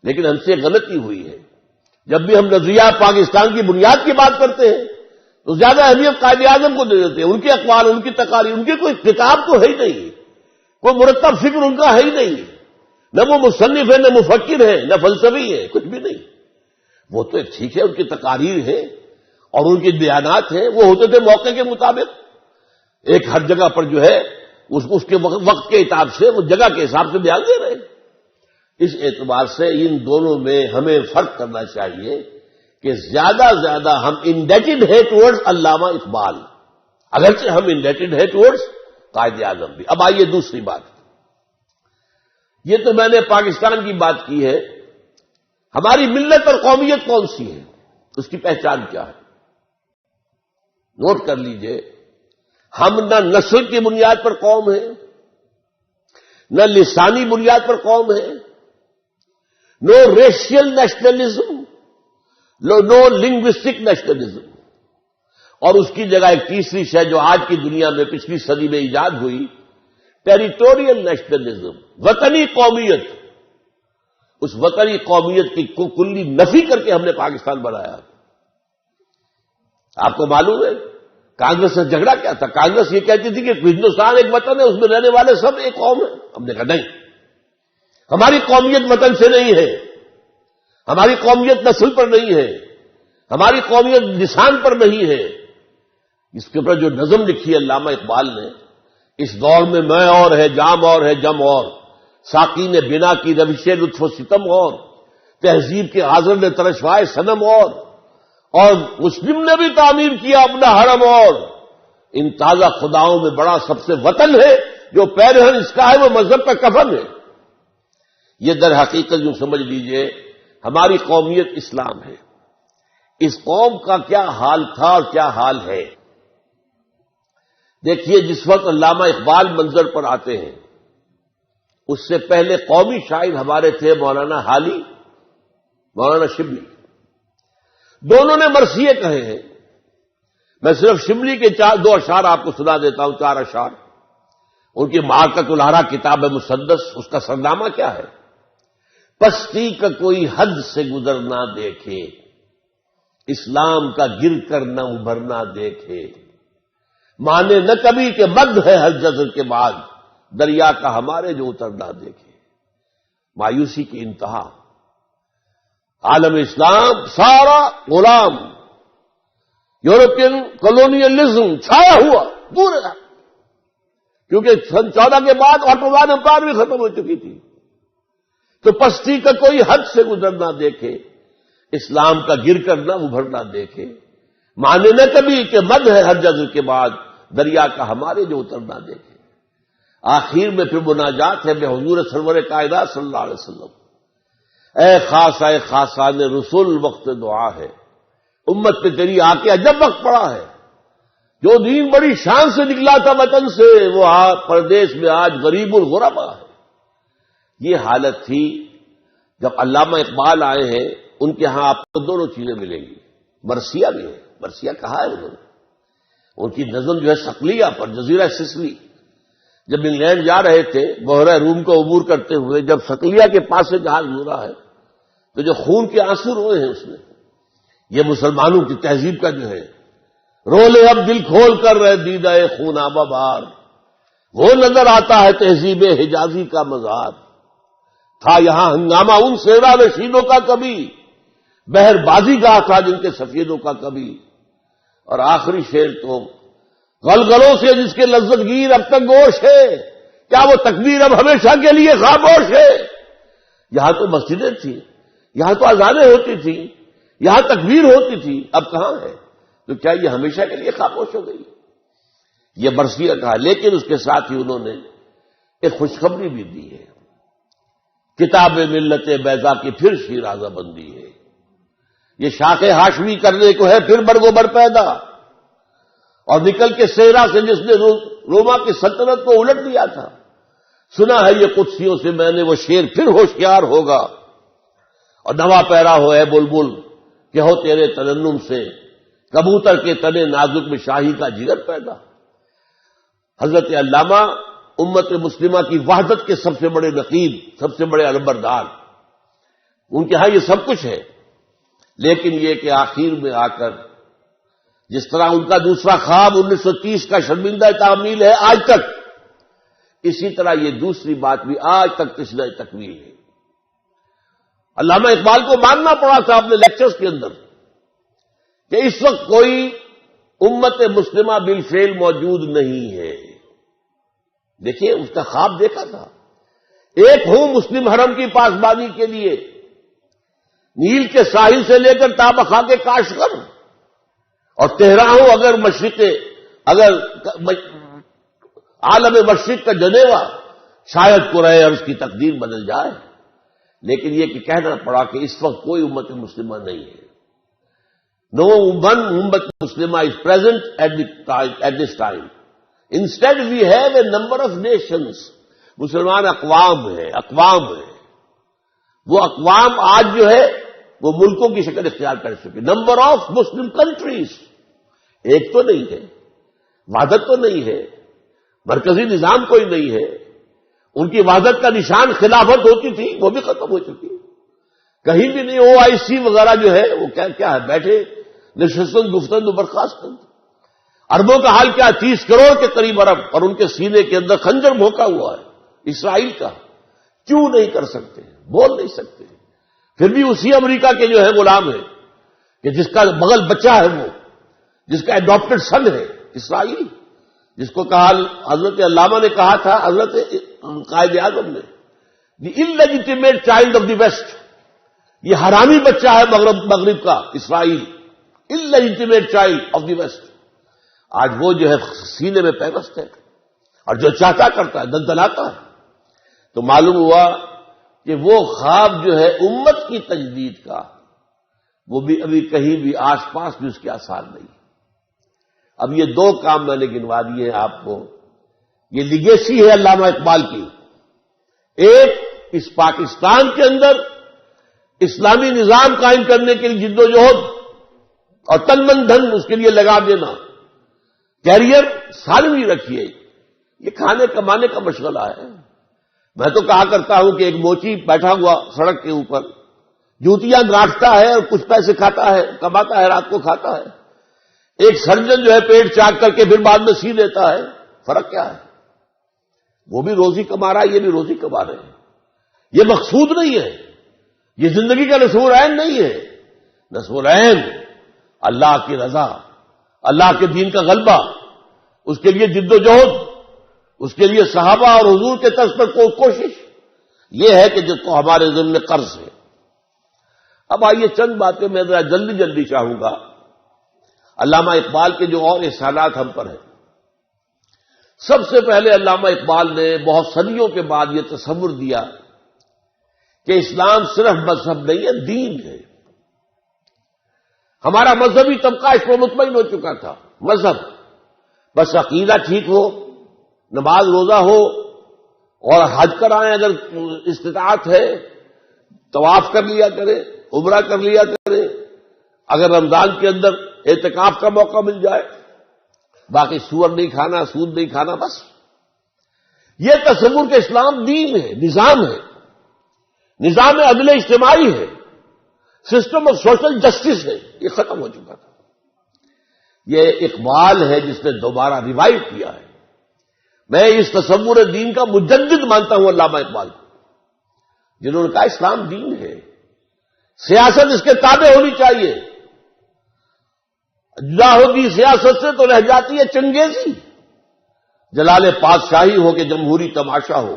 لیکن ہم سے غلطی ہوئی ہے. جب بھی ہم نظریہ پاکستان کی بنیاد کی بات کرتے ہیں تو زیادہ اہمیت قائد اعظم کو دے دیتے ہیں. ان کے اقوال، ان کی تقاریر، ان کی کوئی کتاب تو ہے ہی نہیں، کوئی مرتب فکر ان کا ہے ہی نہیں. نہ وہ مصنف ہے، نہ مفکر ہے، نہ فلسفی ہے، کچھ بھی نہیں. وہ تو ایک ٹھیک ہے ان کی تقاریر ہے اور ان کے بیانات ہیں، وہ ہوتے تھے موقع کے مطابق. ایک ہر جگہ پر جو ہے اس کے وقت کے اعتبار سے وہ جگہ کے حساب سے بیان دے رہے ہیں. اس اعتبار سے ان دونوں میں ہمیں فرق کرنا چاہیے کہ زیادہ زیادہ ہم انڈیٹڈ ہے ٹورڈز علامہ اقبال، اگرچہ ہم انڈیٹڈ ہے ٹورڈز قائد اعظم بھی. اب آئیے دوسری بات. یہ تو میں نے پاکستان کی بات کی ہے. ہماری ملت اور قومیت کون سی ہے، اس کی پہچان کیا ہے؟ نوٹ کر لیجئے، ہم نہ نسل کی بنیاد پر قوم ہیں، نہ لسانی بنیاد پر قوم ہے، نو ریشیل نیشنلزم، نو لنگوسٹک نیشنلزم، اور اس کی جگہ ایک تیسری شے جو آج کی دنیا میں پچھلی صدی میں ایجاد ہوئی، ٹیریٹوریل نیشنلزم، وطنی قومیت۔ اس وطنی قومیت کی کلی نفی کر کے ہم نے پاکستان بنایا۔ آپ کو معلوم ہے کانگریس سے جھگڑا کیا تھا؟ کانگریس یہ کہتی تھی کہ ہندوستان ایک وطن ہے، اس میں رہنے والے سب ایک قوم ہے۔ ہم نے کہا نہیں، ہماری قومیت وطن سے نہیں ہے، ہماری قومیت نسل پر نہیں ہے، ہماری قومیت لسان پر نہیں ہے۔ اس کے اوپر جو نظم لکھی ہے علامہ اقبال نے، اس دور میں میں اور ہے، جام اور ہے، جم اور، ساقی نے بنا کی روش لطف و ستم اور، تہذیب کے حاضر نے ترشوائے صنم اور مسلم نے بھی تعمیر کیا اپنا حرم اور، ان تازہ خداؤں میں بڑا سب سے وطن ہے، جو پیرہن اس کا ہے وہ مذہب کا کفن ہے۔ یہ در حقیقت جو سمجھ لیجئے ہماری قومیت اسلام ہے۔ اس قوم کا کیا حال تھا اور کیا حال ہے؟ دیکھیے، جس وقت علامہ اقبال منظر پر آتے ہیں، اس سے پہلے قومی شاعر ہمارے تھے مولانا حالی، مولانا شبلی۔ دونوں نے مرثیے کہے ہیں۔ میں صرف شبلی کے دو اشعار آپ کو سنا دیتا ہوں، 4 اشعار۔ ان کی معرکۃ الارا کتاب مسدس، اس کا سرنامہ کیا ہے؟ پستی کا کوئی حد سے گزرنا دیکھے، اسلام کا گر کر نہ ابھرنا دیکھے، مانے نہ کبھی کہ مد ہے ہر جزر کے بعد، دریا کا ہمارے جو اترنا دیکھے۔ مایوسی کی انتہا، عالم اسلام سارا غلام، یورپین کولونیلزم چھایا ہوا پورا، کیونکہ سن 14 کے بعد آٹومان امپائر بھی ختم ہو چکی تھی۔ تو پستی کا کوئی حد سے گزرنا دیکھے، اسلام کا گر کر نہ ابھرنا دیکھے، مانے نہ کبھی کہ مد ہے ہر جزر کے بعد، دریا کا ہمارے جو اترنا دیکھے۔ آخر میں پھر مناجات ہے بے حضور سرور کائنات صلی اللہ علیہ وسلم، اے خاص اے خاصان رسول وقت دعا ہے، امت پہ تیری آ کے عجب وقت پڑا ہے، جو دین بڑی شان سے نکلا تھا وطن سے، وہ پردیس میں آج غریب الغربا ہے۔ یہ حالت تھی جب علامہ اقبال آئے ہیں۔ ان کے ہاں آپ کو دونوں چیزیں ملیں گی، مرثیہ بھی ہے۔ مرثیہ کہا ہے انہوں نے؟ ان کی نظم جو ہے صقلیہ پر، جزیرہ سسلی، جب انگلینڈ جا رہے تھے بحیرہ روم کو عبور کرتے ہوئے، جب صقلیہ کے پاس سے جہاز گزرا ہے تو جو خون کے آنسو روئے ہیں اس نے، یہ مسلمانوں کی تہذیب کا جو ہے، رولے اب دل کھول کر رہے دیدہ خون آبا بار، وہ نظر آتا ہے تہذیب حجازی کا مزار، تھا یہاں ہنگامہ ان صحرا نشینوں کا کبھی، بہر بازی گاہ تھا جن کے سفیدوں کا کبھی۔ اور آخری شعر تو غلغلوں سے جس کے لذت گیر اب تک گوش ہے، کیا وہ تکبیر اب ہمیشہ کے لیے خاموش ہے؟ یہاں تو مسجدیں تھیں، یہاں تو اذانیں ہوتی تھیں، یہاں تکبیر ہوتی تھی، اب کہاں ہے؟ تو کیا یہ ہمیشہ کے لیے خاموش ہو گئی؟ یہ مرثیہ کہا، لیکن اس کے ساتھ ہی انہوں نے ایک خوشخبری بھی دی ہے، کتاب ملت بیضا کی پھر شیرازہ بندی ہے، یہ شاخ ہاشمی کرنے کو ہے پھر برگوبر پیدا، اور نکل کے صحرا سے جس نے روما کی سلطنت کو الٹ دیا تھا، سنا ہے یہ قدسیوں سے میں نے وہ شیر پھر ہوشیار ہوگا، اور نوا پیرا ہو اے بلبل کہ ہو تیرے ترنم سے کبوتر کے تنے نازک میں شاہی کا جگر پیدا۔ حضرت علامہ امت مسلمہ کی وحدت کے سب سے بڑے نقیب، سب سے بڑے علمبردار، ان کے ہاں یہ سب کچھ ہے، لیکن یہ کہ آخر میں آ کر جس طرح ان کا دوسرا خواب 1930 کا شرمندہ تعمیل ہے آج تک، اسی طرح یہ دوسری بات بھی آج تک تشنہ تکمیل ہے۔ علامہ اقبال کو ماننا پڑا تھا اپنے لیکچرز کے اندر کہ اس وقت کوئی امت مسلمہ بالفعل موجود نہیں ہے۔ دیکھیے اس کا خواب دیکھا تھا، ایک ہوں مسلم حرم کی پاسبانی کے لیے، نیل کے ساحل سے لے کر تابخا کے کاشغر، اور تہرا ہوں اگر عالم مشرق کا جنیوا، شاید قرائے عرض کی تقدیر بدل جائے، لیکن یہ کہ کہنا پڑا کہ اس وقت کوئی امت مسلمہ نہیں ہے۔ No one امت مسلمہ is present at this time. Instead we have a number of nations. مسلمان اقوام ہیں. وہ اقوام آج جو ہے وہ ملکوں کی شکل اختیار کر چکے. Number of Muslim countries. ایک تو نہیں ہے، وحدت تو نہیں ہے، مرکزی نظام کوئی نہیں ہے. ان کی وحدت کا نشان خلافت ہوتی تھی، وہ بھی ختم ہو چکی. کہیں بھی نہیں. OIC وغیرہ جو ہے وہ کیا ہے، بیٹھے نشستن گفتن و برخاستن. عربوں کا حال کیا، 30 کروڑ کے قریب عرب، اور ان کے سینے کے اندر خنجر بھونکا ہوا ہے اسرائیل کا. کیوں نہیں کر سکتے، بول نہیں سکتے. پھر بھی اسی امریکہ کے جو ہے غلام ہیں کہ جس کا بغل بچہ ہے، وہ جس کا اڈاپٹڈ سن ہے اسرائیل، جس کو کہا حضرت علامہ نے کہا تھا، حضرت قائد اعظم نے، دی انلیجیٹیمیٹ چائلڈ آف دی ویسٹ. یہ حرامی بچہ ہے مغرب کا اسرائیل، انلیجیٹیمیٹ چائلڈ آف دی ویسٹ. آج وہ جو ہے سینے میں پیوست ہے اور جو چاہتا کرتا ہے، دلدلاتا ہے. تو معلوم ہوا کہ وہ خواب جو ہے امت کی تجدید کا، وہ بھی ابھی کہیں بھی آس پاس بھی اس کے آثار نہیں. اب یہ 2 کام میں نے گنوا دیے ہیں آپ کو. یہ لیگیسی ہے علامہ اقبال کی. ایک، اس پاکستان کے اندر اسلامی نظام قائم کرنے کے لیے جد و جہد اور تن من دھن اس کے لیے لگا دینا. کیریئر سالمی رکھیے. یہ کھانے کمانے کا مشغلہ ہے. میں تو کہا کرتا ہوں کہ ایک موچی بیٹھا ہوا سڑک کے اوپر جوتیاں گاٹتا ہے اور کچھ پیسے کھاتا ہے، کماتا ہے، رات کو کھاتا ہے. ایک سرجن جو ہے پیٹ چاک کر کے پھر بعد میں سی دیتا ہے. فرق کیا ہے؟ وہ بھی روزی کما رہا ہے، یہ بھی روزی کما رہے ہیں. یہ مقصود نہیں ہے، یہ زندگی کا نصور عین نہیں ہے. نصور عین اللہ کی رضا، اللہ کے دین کا غلبہ، اس کے لیے جد و جہد، اس کے لیے صحابہ اور حضور کے طرز پر کوشش. یہ ہے کہ جس کو ہمارے ذمہ قرض ہے. اب آئیے چند باتیں میں ذرا جلدی جلدی چاہوں گا. علامہ اقبال کے جو اور احسانات ہم پر ہیں. سب سے پہلے علامہ اقبال نے بہت صدیوں کے بعد یہ تصور دیا کہ اسلام صرف مذہب نہیں ہے، دین ہے. ہمارا مذہبی طبقہ اس پر مطمئن ہو چکا تھا. مذہب بس عقیدہ ٹھیک ہو، نماز روزہ ہو اور حج کرائیں اگر استطاعت ہے، طواف کر لیا کرے، عمرہ کر لیا کرے، اگر رمضان کے اندر اعتکاف کا موقع مل جائے، باقی سور نہیں کھانا، سود نہیں کھانا. بس یہ تصور کہ اسلام دین ہے، نظام ہے، نظام عدل اجتماعی ہے، سسٹم آف سوشل جسٹس ہے، یہ ختم ہو چکا تھا. یہ اقبال ہے جس نے دوبارہ ریوائو کیا ہے. میں اس تصور دین کا مجدد مانتا ہوں علامہ اقبال کو، جنہوں نے کہا اسلام دین ہے، سیاست اس کے تابع ہونی چاہیے. جدا ہوگی سیاست سے تو رہ جاتی ہے چنگیزی. جلال پادشاہی ہو کہ جمہوری تماشا ہو،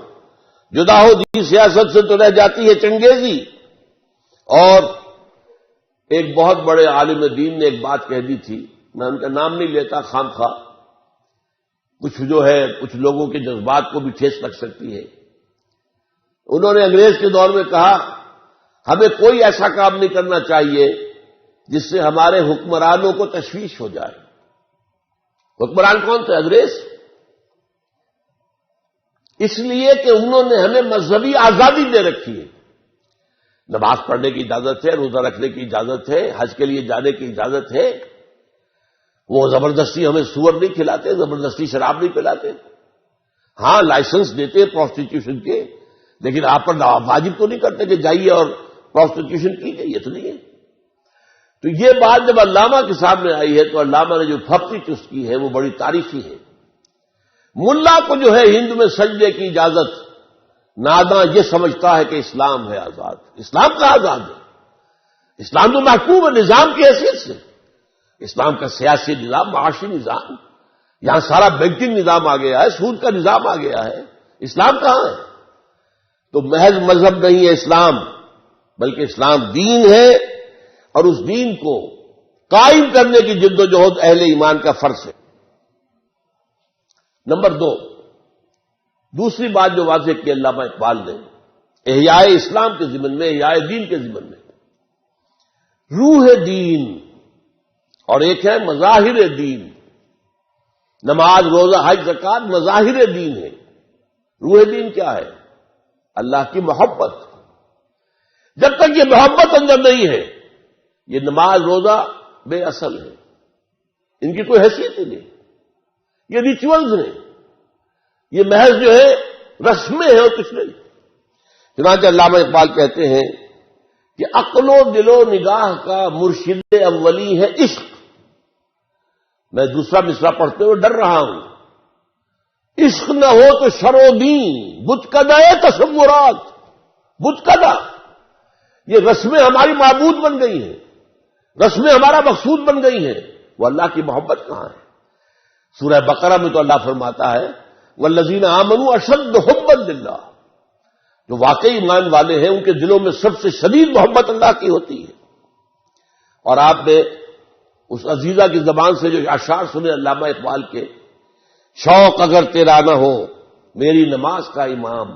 جدا ہوگی سیاست سے تو رہ جاتی ہے چنگیزی. اور ایک بہت بڑے عالم دین نے ایک بات کہہ دی تھی، میں ان کا نام نہیں لیتا خام خواہ، کچھ جو ہے کچھ لوگوں کے جذبات کو بھی ٹھیس لگ سکتی ہے. انہوں نے انگریز کے دور میں کہا ہمیں کوئی ایسا کام نہیں کرنا چاہیے جس سے ہمارے حکمرانوں کو تشویش ہو جائے. حکمران کون تھے؟ انگریز. اس لیے کہ انہوں نے ہمیں مذہبی آزادی دے رکھی ہے. نماز پڑھنے کی اجازت ہے، روزہ رکھنے کی اجازت ہے، حج کے لیے جانے کی اجازت ہے. وہ زبردستی ہمیں سور نہیں کھلاتے، زبردستی شراب نہیں پلاتے. ہاں لائسنس دیتے پروسٹیٹیوشن کے، لیکن آپ پر واجب تو نہیں کرتے کہ جائیے اور پروسٹیٹیوشن کیجیے، یہ تو نہیں ہے. تو یہ بات جب علامہ کے سامنے آئی ہے تو علامہ نے جو پھپتی چست کی ہے وہ بڑی تاریخی ہے. ملا کو جو ہے ہند میں سجدے کی اجازت، ناداں یہ سمجھتا ہے کہ اسلام ہے آزاد. اسلام کا آزاد ہے؟ اسلام تو محکوم ہے نظام کی حیثیت سے. اسلام کا سیاسی نظام، معاشی نظام، یہاں سارا بینکنگ نظام آ گیا ہے، سود کا نظام آ گیا ہے. اسلام کہاں ہے؟ تو محض مذہب نہیں ہے اسلام، بلکہ اسلام دین ہے، اور اس دین کو قائم کرنے کی جد و جہد اہل ایمان کا فرض ہے. نمبر 2، دوسری بات جو واضح کی علامہ اقبال نے احیاء اسلام کے ضمن میں، احیاء دین کے ضمن میں، روح دین اور ایک ہے مظاہر دین. نماز، روزہ، حج، زکات مظاہر دین ہے. روح دین کیا ہے؟ اللہ کی محبت. جب تک یہ محبت اندر نہیں ہے یہ نماز روزہ بے اصل ہے، ان کی کوئی حیثیت ہی نہیں. یہ ریچولز ہیں، یہ محض جو ہے رسمیں ہیں اور کچھ نہیں. چنانچہ علامہ اقبال کہتے ہیں کہ عقل و دل و نگاہ کا مرشد اولی ہے عشق. میں دوسرا مصرع پڑھتے ہوئے ڈر رہا ہوں. عشق نہ ہو تو شر و دین، بتکدہ تصورات. بتکدہ یہ رسمیں ہماری معبود بن گئی ہیں، رسمیں ہمارا مقصود بن گئی ہیں. وہ اللہ کی محبت کہاں ہے؟ سورہ بقرہ میں تو اللہ فرماتا ہے والذین آمنوا اشد حبا للہ. جو واقعی ایمان والے ہیں ان کے دلوں میں سب سے شدید محبت اللہ کی ہوتی ہے. اور آپ نے اس عزیزہ کی زبان سے جو اشعار سنے علامہ اقبال کے، شوق اگر تیرا نہ ہو میری نماز کا امام،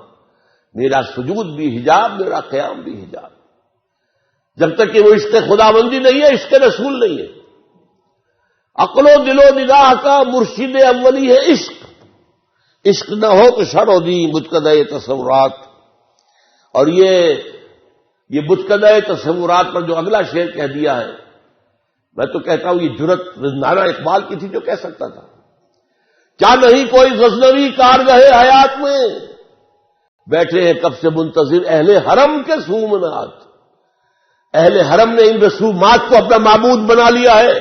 میرا سجود بھی حجاب، میرا قیام بھی حجاب. جب تک کہ وہ عشق خداوندی نہیں ہے، عشق رسول نہیں ہے. عقل و دل و نگاہ کا مرشد اولی ہے عشق. عشق نہ ہو تو شر و دین بتکدہ تصورات. اور یہ بتکدہ تصورات پر جو اگلا شعر کہہ دیا ہے، میں تو کہتا ہوں یہ جرت رضوانہ اقبال کی تھی جو کہہ سکتا تھا. کیا نہیں کوئی غزنوی کارگہ حیات میں، بیٹھے ہیں کب سے منتظر اہل حرم کے سومنات. اہل حرم نے ان رسومات کو اپنا معبود بنا لیا ہے.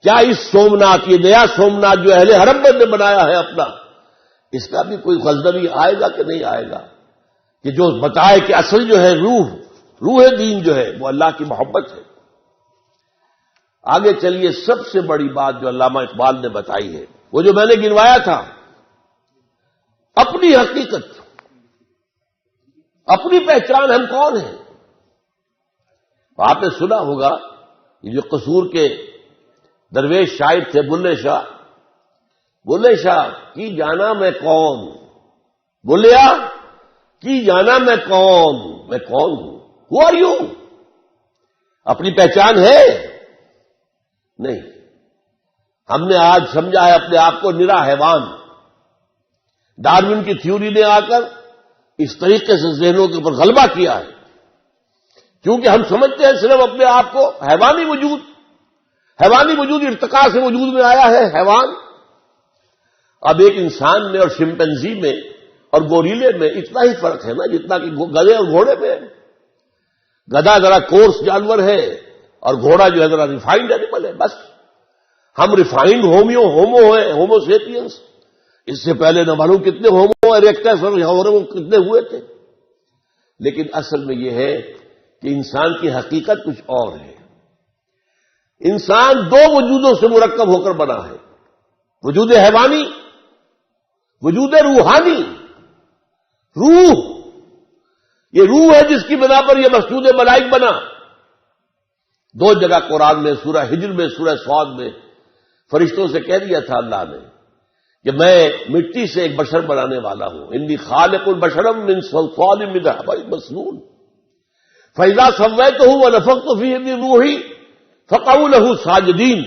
کیا اس سومنات، یہ نیا سومنات جو اہل حرم نے بنایا ہے اپنا، اس کا بھی کوئی غزنوی آئے گا کہ نہیں آئے گا کہ جو بتائے کہ اصل جو ہے روح دین جو ہے وہ اللہ کی محبت ہے. آگے چلیے، سب سے بڑی بات جو علامہ اقبال نے بتائی ہے وہ جو میں نے گنوایا تھا، اپنی حقیقت، اپنی پہچان. ہم کون ہیں؟ آپ نے سنا ہوگا یہ جو قصور کے درویش شاعر تھے بلے شاہ. بلے شاہ کی جانا میں کون، بولیا کی جانا میں کون ہوں. Who are you? اپنی پہچان ہے نہیں. ہم نے آج سمجھا ہے اپنے آپ کو نرا حیوان. ڈارون کی تھیوری نے آ کر اس طریقے سے ذہنوں کے اوپر غلبہ کیا ہے، کیونکہ ہم سمجھتے ہیں صرف اپنے آپ کو حیوانی وجود ارتقاء سے وجود میں آیا ہے حیوان. اب ایک انسان میں اور شمپینزی میں اور گوریلے میں اتنا ہی فرق ہے نا جتنا کہ گدھے اور گھوڑے میں. گدھا ذرا کورس جانور ہے اور گھوڑا جو ہے ذرا ریفائنڈ اینیمل ہے. بس ہم ریفائنڈ ہومو ہیں، ہومو سیپینس. اس سے پہلے نہ معلوم کتنے ہومو اریکٹس اور کتنے ہوئے تھے. لیکن اصل میں یہ ہے کہ انسان کی حقیقت کچھ اور ہے. انسان دو وجودوں سے مرکب ہو کر بنا ہے، وجود حیوانی، وجود روحانی. یہ روح ہے جس کی بنا پر یہ مسجود ملائک بنا. دو جگہ قرآن میں، سورہ ہجر میں، سورہ صاد میں فرشتوں سے کہہ دیا تھا اللہ نے کہ میں مٹی سے ایک بشر بنانے والا ہوں. انی خالق البشر من صلصال من حمأ مسنون فإذا سويته ونفخت فيه من روحي فقعوا له ساجدين.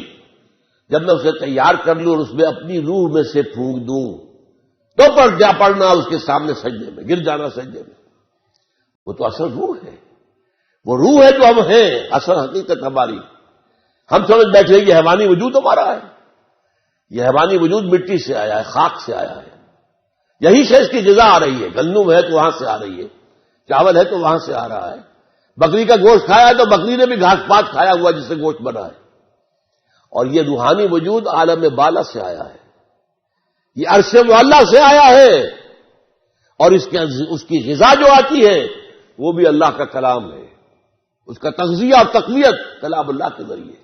جب میں اسے تیار کر لوں اور اس میں اپنی روح میں سے پھونک دوں تو پر جا پڑنا اس کے سامنے سجدے میں، گر جانا سجدے میں. وہ تو اصل روح ہے، وہ روح ہے جو ہم ہیں، اصل حقیقت ہماری. ہم سمجھ بیٹھے یہ حیوانی وجود ہمارا ہے. یہ حیوانی وجود مٹی سے آیا ہے، خاک سے آیا ہے. یہی سے اس کی غذا آ رہی ہے. گندم ہے تو وہاں سے آ رہی ہے، چاول ہے تو وہاں سے آ رہا ہے. بکری کا گوشت کھایا ہے تو بکری نے بھی گھاس پات کھایا ہوا جس سے گوشت بنا ہے. اور یہ روحانی وجود عالم بالا سے آیا ہے، یہ عرش معلیٰ سے آیا ہے. اور اس کی غذا جو آتی ہے وہ بھی اللہ کا کلام ہے. اس کا تغذیہ اور تقویت کلام اللہ کے ذریعے.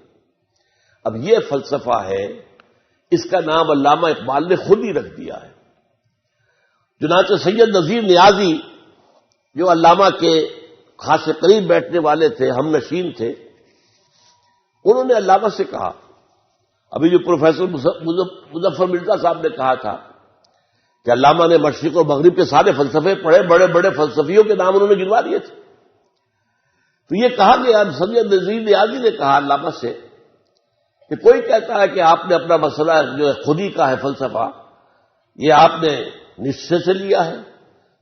اب یہ فلسفہ ہے، اس کا نام علامہ اقبال نے خود ہی رکھ دیا ہے. چنانچہ سید نذیر نیازی جو علامہ کے خاص قریب بیٹھنے والے تھے، ہم نشین تھے، انہوں نے علامہ سے کہا، ابھی جو پروفیسر مظفر مرزا صاحب نے کہا تھا کہ علامہ نے مشرق اور مغرب کے سارے فلسفے پڑھے، بڑے بڑے فلسفیوں کے نام انہوں نے گنوا دیے تھے. تو یہ کہا کہ سید نذیر نیازی نے کہا علامہ سے کہ کوئی کہتا ہے کہ آپ نے اپنا مسئلہ جو ہے خودی کا ہے فلسفہ، یہ آپ نے نشچے سے لیا ہے،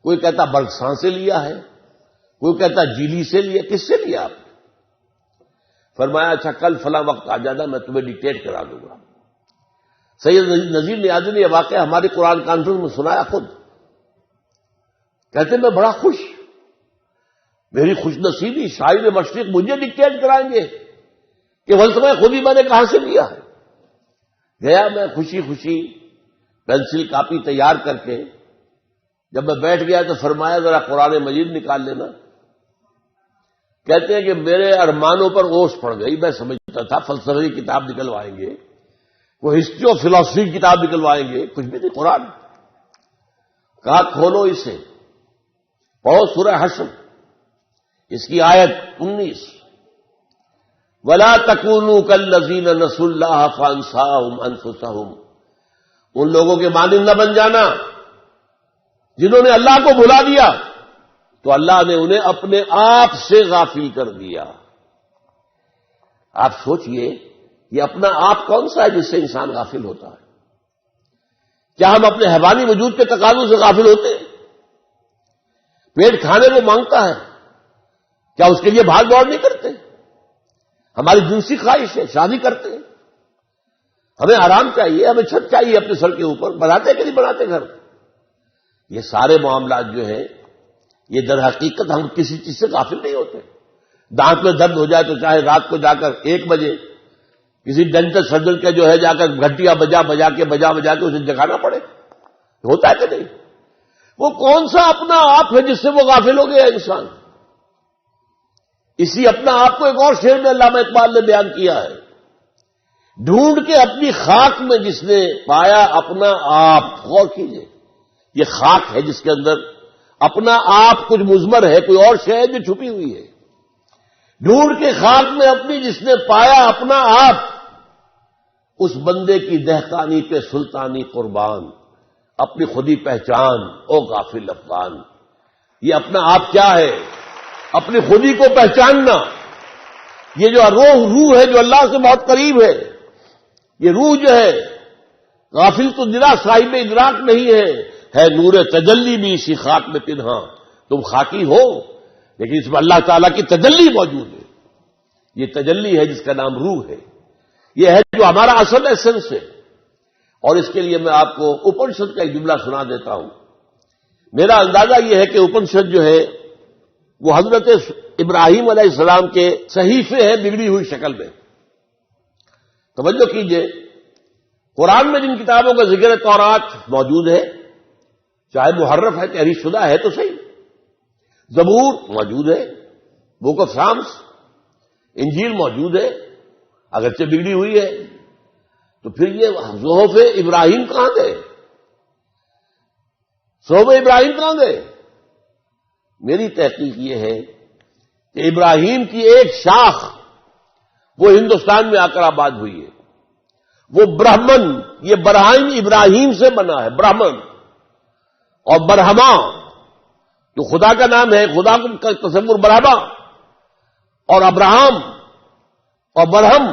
کوئی کہتا برگساں سے لیا ہے، کوئی کہتا جیلی سے لیا، کس سے لیا آپ نے؟ فرمایا اچھا کل فلاں وقت آ جانا، میں تمہیں ڈکٹیٹ کرا دوں گا۔ سید نذیر نیازی نے یہ واقعہ ہماری قرآن کانفرنس میں سنایا خود، کہتے میں بڑا خوش، میری خوش نصیبی، شاعر مشرق مجھے ڈکٹیٹ کرائیں گے کہ فلسفہ خودی میں نے کہاں سے لیا ہے۔ گیا میں خوشی خوشی پینسل کاپی تیار کر کے، جب میں بیٹھ گیا تو فرمایا ذرا قرآن مجید نکال لینا۔ کہتے ہیں کہ میرے ارمانوں پر اوس پڑ گئی، میں سمجھتا تھا فلسفے کی کتاب نکلوائیں گے، وہ ہسٹری آف فلاسفی کی کتاب نکلوائیں گے، کچھ بھی نہیں، قرآن۔ کہا کھولو اسے، پڑھو سورہ حشر، اس کی آیت 19، وَلَا تَكُونُوا كَالَّذِينَ نَسُوا اللَّهَ فَأَنسَاهُمْ أَنفُسَهُمْ، ان لوگوں کے مانند نہ بن جانا جنہوں نے اللہ کو بھلا دیا تو اللہ نے انہیں اپنے آپ سے غافل کر دیا۔ آپ سوچئے یہ اپنا آپ کون سا ہے جس سے انسان غافل ہوتا ہے؟ کیا ہم اپنے حیوانی وجود کے تقاضوں سے غافل ہوتے ہیں؟ پیٹ کھانے کو مانگتا ہے، کیا اس کے لیے بھاگ دوڑ نہیں کرتے؟ ہماری جنسی خواہش ہے، شادی کرتے ہیں، ہمیں آرام چاہیے، ہمیں چھت چاہیے اپنے سر کے اوپر، بناتے کہ نہیں بناتے گھر؟ یہ سارے معاملات جو ہیں یہ در حقیقت ہم کسی چیز سے غافل نہیں ہوتے۔ دانت میں درد ہو جائے تو چاہے رات کو جا کر 1 بجے کسی ڈینٹل سرجن کے جو ہے جا کر گھنٹیاں بجا بجا کے اسے جگانا پڑے، ہوتا ہے کہ نہیں؟ وہ کون سا اپنا آپ ہے جس سے وہ غافل ہو گیا انسان؟ اسی اپنا آپ کو ایک اور شعر میں علامہ اقبال نے بیان کیا ہے، ڈھونڈ کے اپنی خاک میں جس نے پایا اپنا آپ، غور کیجئے، یہ خاک ہے جس کے اندر اپنا آپ کچھ مضمر ہے، کوئی اور شے ہے جو چھپی ہوئی ہے۔ ڈھونڈ کے خاک میں اپنی جس نے پایا اپنا آپ، اس بندے کی دہقانی پہ سلطانی قربان، اپنی خودی پہچان او غافل افغان۔ یہ اپنا آپ کیا ہے؟ اپنی خودی کو پہچاننا، یہ جو روح ہے جو اللہ سے بہت قریب ہے، یہ روح جو ہے غافل تو نرا صاحب ادراک نہیں ہے نور تجلی بھی اسی خاک میں پنہاں۔ تم خاکی ہو لیکن اس میں اللہ تعالیٰ کی تجلی موجود ہے، یہ تجلی ہے جس کا نام روح ہے، یہ ہے جو ہمارا اصل ایسنس ہے۔ اور اس کے لیے میں آپ کو اپنشد کا ایک جملہ سنا دیتا ہوں۔ میرا اندازہ یہ ہے کہ اپنشد جو ہے وہ حضرت ابراہیم علیہ السلام کے صحیفے ہیں بگڑی ہوئی شکل میں۔ توجہ کیجئے، قرآن میں جن کتابوں کا ذکر تورات موجود ہے، چاہے محرف ہے، تحریف شدہ ہے تو صحیح، زبور موجود ہے، بک آف سامس، انجیل موجود ہے، اگرچہ بگڑی ہوئی ہے، تو پھر یہ صحف ابراہیم کہاں گئے؟ صحف ابراہیم کہاں گئے؟ میری تحقیق یہ ہے کہ ابراہیم کی ایک شاخ وہ ہندوستان میں آ کر آباد ہوئی ہے، وہ برہمن، یہ برہم ابراہیم سے بنا ہے، برہمن اور برہما جو خدا کا نام ہے، خدا کا تصور برہما اور ابراہم اور برہم،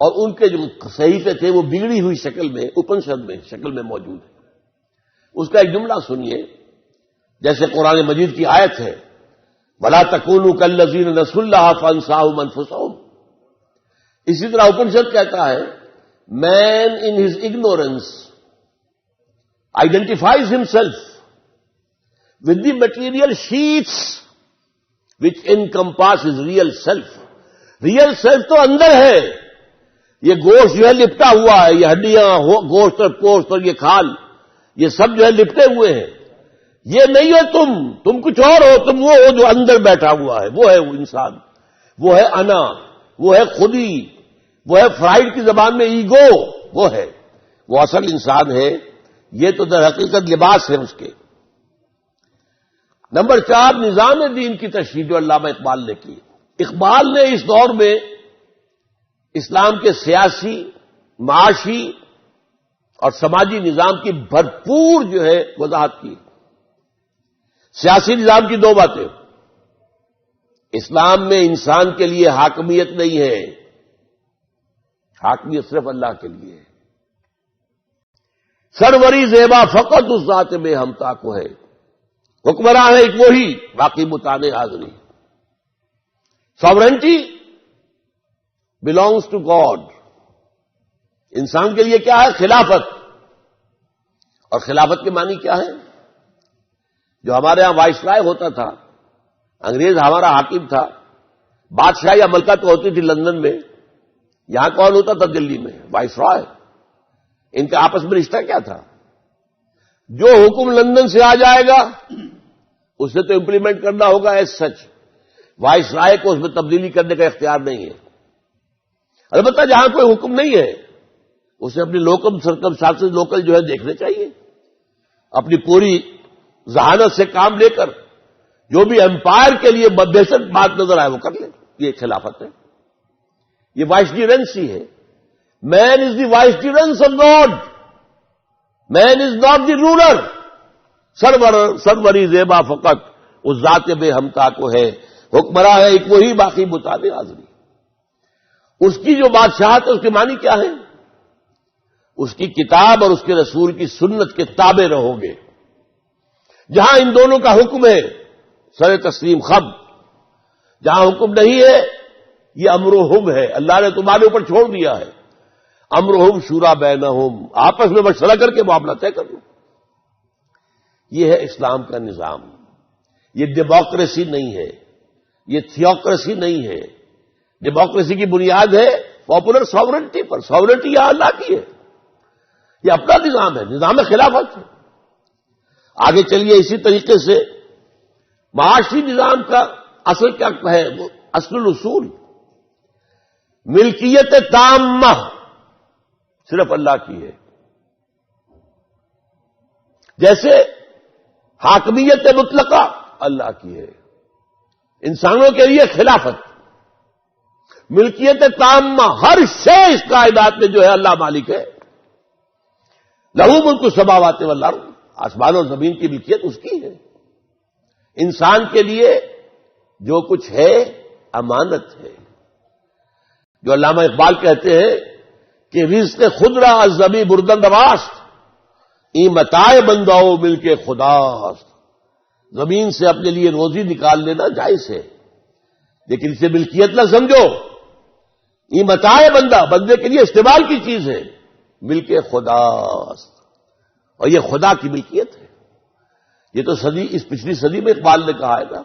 اور ان کے جو صحیفے تھے وہ بگڑی ہوئی شکل میں اپنشد میں شکل میں موجود ہے۔ اس کا ایک جملہ سنیے، جیسے قرآن مجید کی آیت ہے وَلَا تَكُونُوا كَالَّذِينَ نَسُوا اللَّهَ فَأَنسَاهُمْ أَنفُسَهُمْ، اسی طرح اپنشد کہتا ہے man in his ignorance identifies himself with the material sheets which encompass his real self. Real self تو اندر ہے، یہ گوشت جو ہے لپٹا ہوا ہے، یہ ہڈیاں، گوشت اور پوست اور یہ کھال، یہ سب جو ہے لپٹے ہوئے ہیں، یہ نہیں ہو تم کچھ اور ہو، تم وہ ہو جو اندر بیٹھا ہوا ہے، وہ ہے وہ انسان، وہ ہے انا، وہ ہے خودی، وہ ہے فرائڈ کی زبان میں ایگو، وہ ہے وہ اصل انسان ہے۔ یہ تو در حقیقت لباس ہے اس کے۔ نمبر 4، نظام دین کی تشریح جو علامہ اقبال نے کی۔ اقبال نے اس دور میں اسلام کے سیاسی، معاشی اور سماجی نظام کی بھرپور جو ہے وضاحت کی۔ سیاسی نظام کی 2 باتیں، اسلام میں انسان کے لیے حاکمیت نہیں ہے، حاکمیت صرف اللہ کے لیے ہے. سروری زیبا فقط اس ذات میں ہمتا کو ہے. حکمراں ہے ایک وہی، باقی بتانے حاضری. Sovereignty belongs to God. انسان کے لیے کیا ہے؟ خلافت. اور خلافت کے معنی کیا ہے؟ جو ہمارے ہاں وائسرائے ہوتا تھا، انگریز ہمارا حاکم تھا، بادشاہ یا ملکہ تو ہوتی تھی لندن میں، یہاں کون ہوتا تھا؟ دلی میں وائسرائے. ان کا آپس میں رشتہ کیا تھا؟ جو حکم لندن سے آ جائے گا اسے تو امپلیمنٹ کرنا ہوگا ایز سچ. وائسرائے کو اس میں تبدیلی کرنے کا اختیار نہیں ہے. البتہ جہاں کوئی حکم نہیں ہے اسے اپنی لوکل سرکمسٹانسز لوکل جو ہے دیکھنے چاہیے، اپنی پوری ذہانت سے کام لے کر جو بھی امپائر کے لیے بہتر بات نظر آئے وہ کر لے. یہ خلافت ہے، یہ وائسریجنسی ہے. Man is the vicegerency of God, man is not the ruler. سروری زیبا فقط اس ذات بے ہمتا کو ہے. حکمراں ہے ایک وہی، باقی بتانے حاضری. اس کی جو بادشاہت ہے اس کے معنی کیا ہے؟ اس کی کتاب اور اس کے رسول کی سنت کے تابع رہو گے. جہاں ان دونوں کا حکم ہے سر تسلیم خم، جہاں حکم نہیں ہے یہ امرہم ہے. اللہ نے تمہارے اوپر چھوڑ دیا ہے. امرہم شورا بینہم، آپس میں مشورہ کر کے معاملہ طے کر لو. یہ ہے اسلام کا نظام. یہ ڈیموکریسی نہیں ہے، یہ تھیوکریسی نہیں ہے. ڈیموکریسی کی بنیاد ہے پاپولر ساورنٹی پر. ساورنٹی یہاں اللہ کی ہے، یہ اپنا نظام ہے، نظام خلافت ہے. آگے چلیے اسی طریقے سے معاشی نظام کا اصل کیا ہے؟ وہ اصل الاصول ملکیت تامہ صرف اللہ کی ہے. جیسے حاکمیت مطلقہ اللہ کی ہے، انسانوں کے لیے خلافت. ملکیت تامہ، ہر شے اس کائنات میں جو ہے اللہ مالک ہے. لہو ملک السماوات والارض، آسمان اور زمین کی ملکیت اس کی ہے. انسان کے لیے جو کچھ ہے امانت ہے. جو علامہ اقبال کہتے ہیں کہ رزق خود را از زمیں بردن رواست، این متاع بنداؤ مل کے خداست. زمین سے اپنے لیے روزی نکال لینا جائز ہے، لیکن اسے ملکیت نہ سمجھو. یہ متاع بندے کے لیے استعمال کی چیز ہے. مل کے خداست، اور یہ خدا کی ملکیت ہے. یہ تو اس پچھلی صدی میں اقبال نے کہا ہے نا.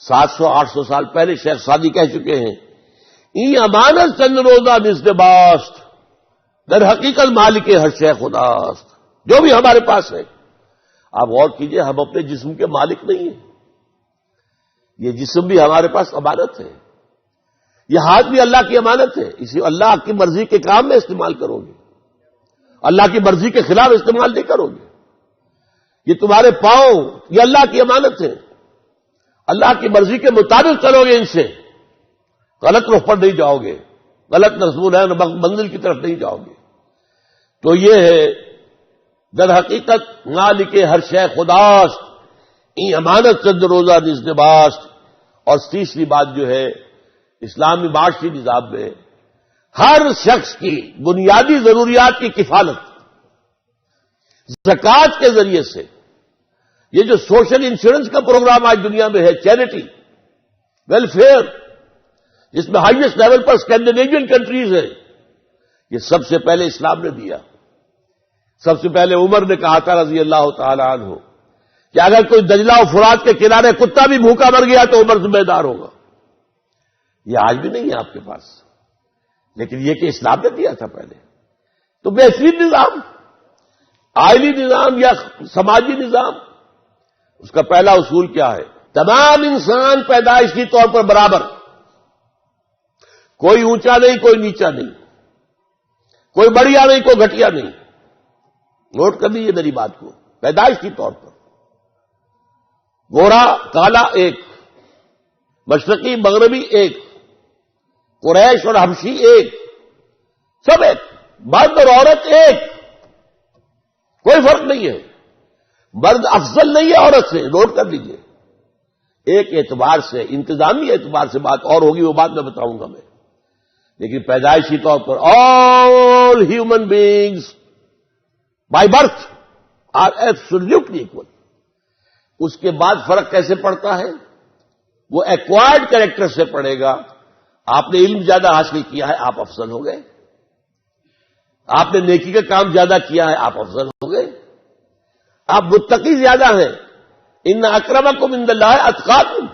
700-800 سال پہلے شیخ سعدی کہہ چکے ہیں، ای امانت چند روزہ نزد باست، در حقیقت مالک ہر شے خداست. جو بھی ہمارے پاس ہے، آپ غور کیجئے، ہم اپنے جسم کے مالک نہیں ہیں. یہ جسم بھی ہمارے پاس امانت ہے، یہ ہاتھ بھی اللہ کی امانت ہے. اسی اللہ کی مرضی کے کام میں استعمال کرو گے، اللہ کی مرضی کے خلاف استعمال نہیں کرو گے. یہ تمہارے پاؤں، یہ اللہ کی امانت ہے. اللہ کی مرضی کے مطابق چلو گے، ان سے غلط رخ پر نہیں جاؤ گے، غلط رسول ہے منزل کی طرف نہیں جاؤ گے. تو یہ ہے در حقیقت مالک ہر شے خداست، این امانت چند روزہ نزد باست. اور تیسری بات جو ہے، اسلامی معاشی نظام میں ہر شخص کی بنیادی ضروریات کی کفالت زکوٰۃ کے ذریعے سے. یہ جو سوشل انشورنس کا پروگرام آج دنیا میں ہے، چیریٹی ویلفیئر، جس میں ہائیسٹ لیول پر اسکینڈینیوین کنٹریز ہے، یہ سب سے پہلے اسلام نے دیا. سب سے پہلے عمر نے کہا تھا رضی اللہ تعالی عنہ کہ اگر کوئی دجلہ و فرات کے کنارے کتا بھی بھوکا مر گیا تو عمر ذمہ دار ہوگا. یہ آج بھی نہیں ہے آپ کے پاس، لیکن یہ کہ اسلام نے دیا تھا پہلے. تو بہترین نظام، آئلی نظام یا سماجی نظام، اس کا پہلا اصول کیا ہے؟ تمام انسان پیدائشی طور پر برابر، کوئی اونچا نہیں، کوئی نیچا نہیں، کوئی بڑھیا نہیں، کوئی گھٹیا نہیں. نوٹ کر لیجیے میری بات کو. پیدائشی طور پر گورا کالا ایک، مشرقی مغربی ایک، قریش اور حبشی ایک، سب ایک، مرد اور عورت ایک، کوئی فرق نہیں ہے. مرد افضل نہیں ہے عورت سے، نوٹ کر لیجیے. ایک اعتبار سے، انتظامی اعتبار سے بات اور ہوگی، وہ بات میں بتاؤں گا میں، لیکن پیدائشی طور پر all human beings by birth are absolutely equal. اس کے بعد فرق کیسے پڑتا ہے؟ وہ ایکوائرڈ کریکٹر سے پڑے گا. آپ نے علم زیادہ حاصل کیا ہے، آپ افضل ہو گئے. آپ نے نیکی کا کام زیادہ کیا ہے، آپ افضل ہو گئے. آپ متقی زیادہ ہیں، ان اکرمکم عند اللہ اتقاکم،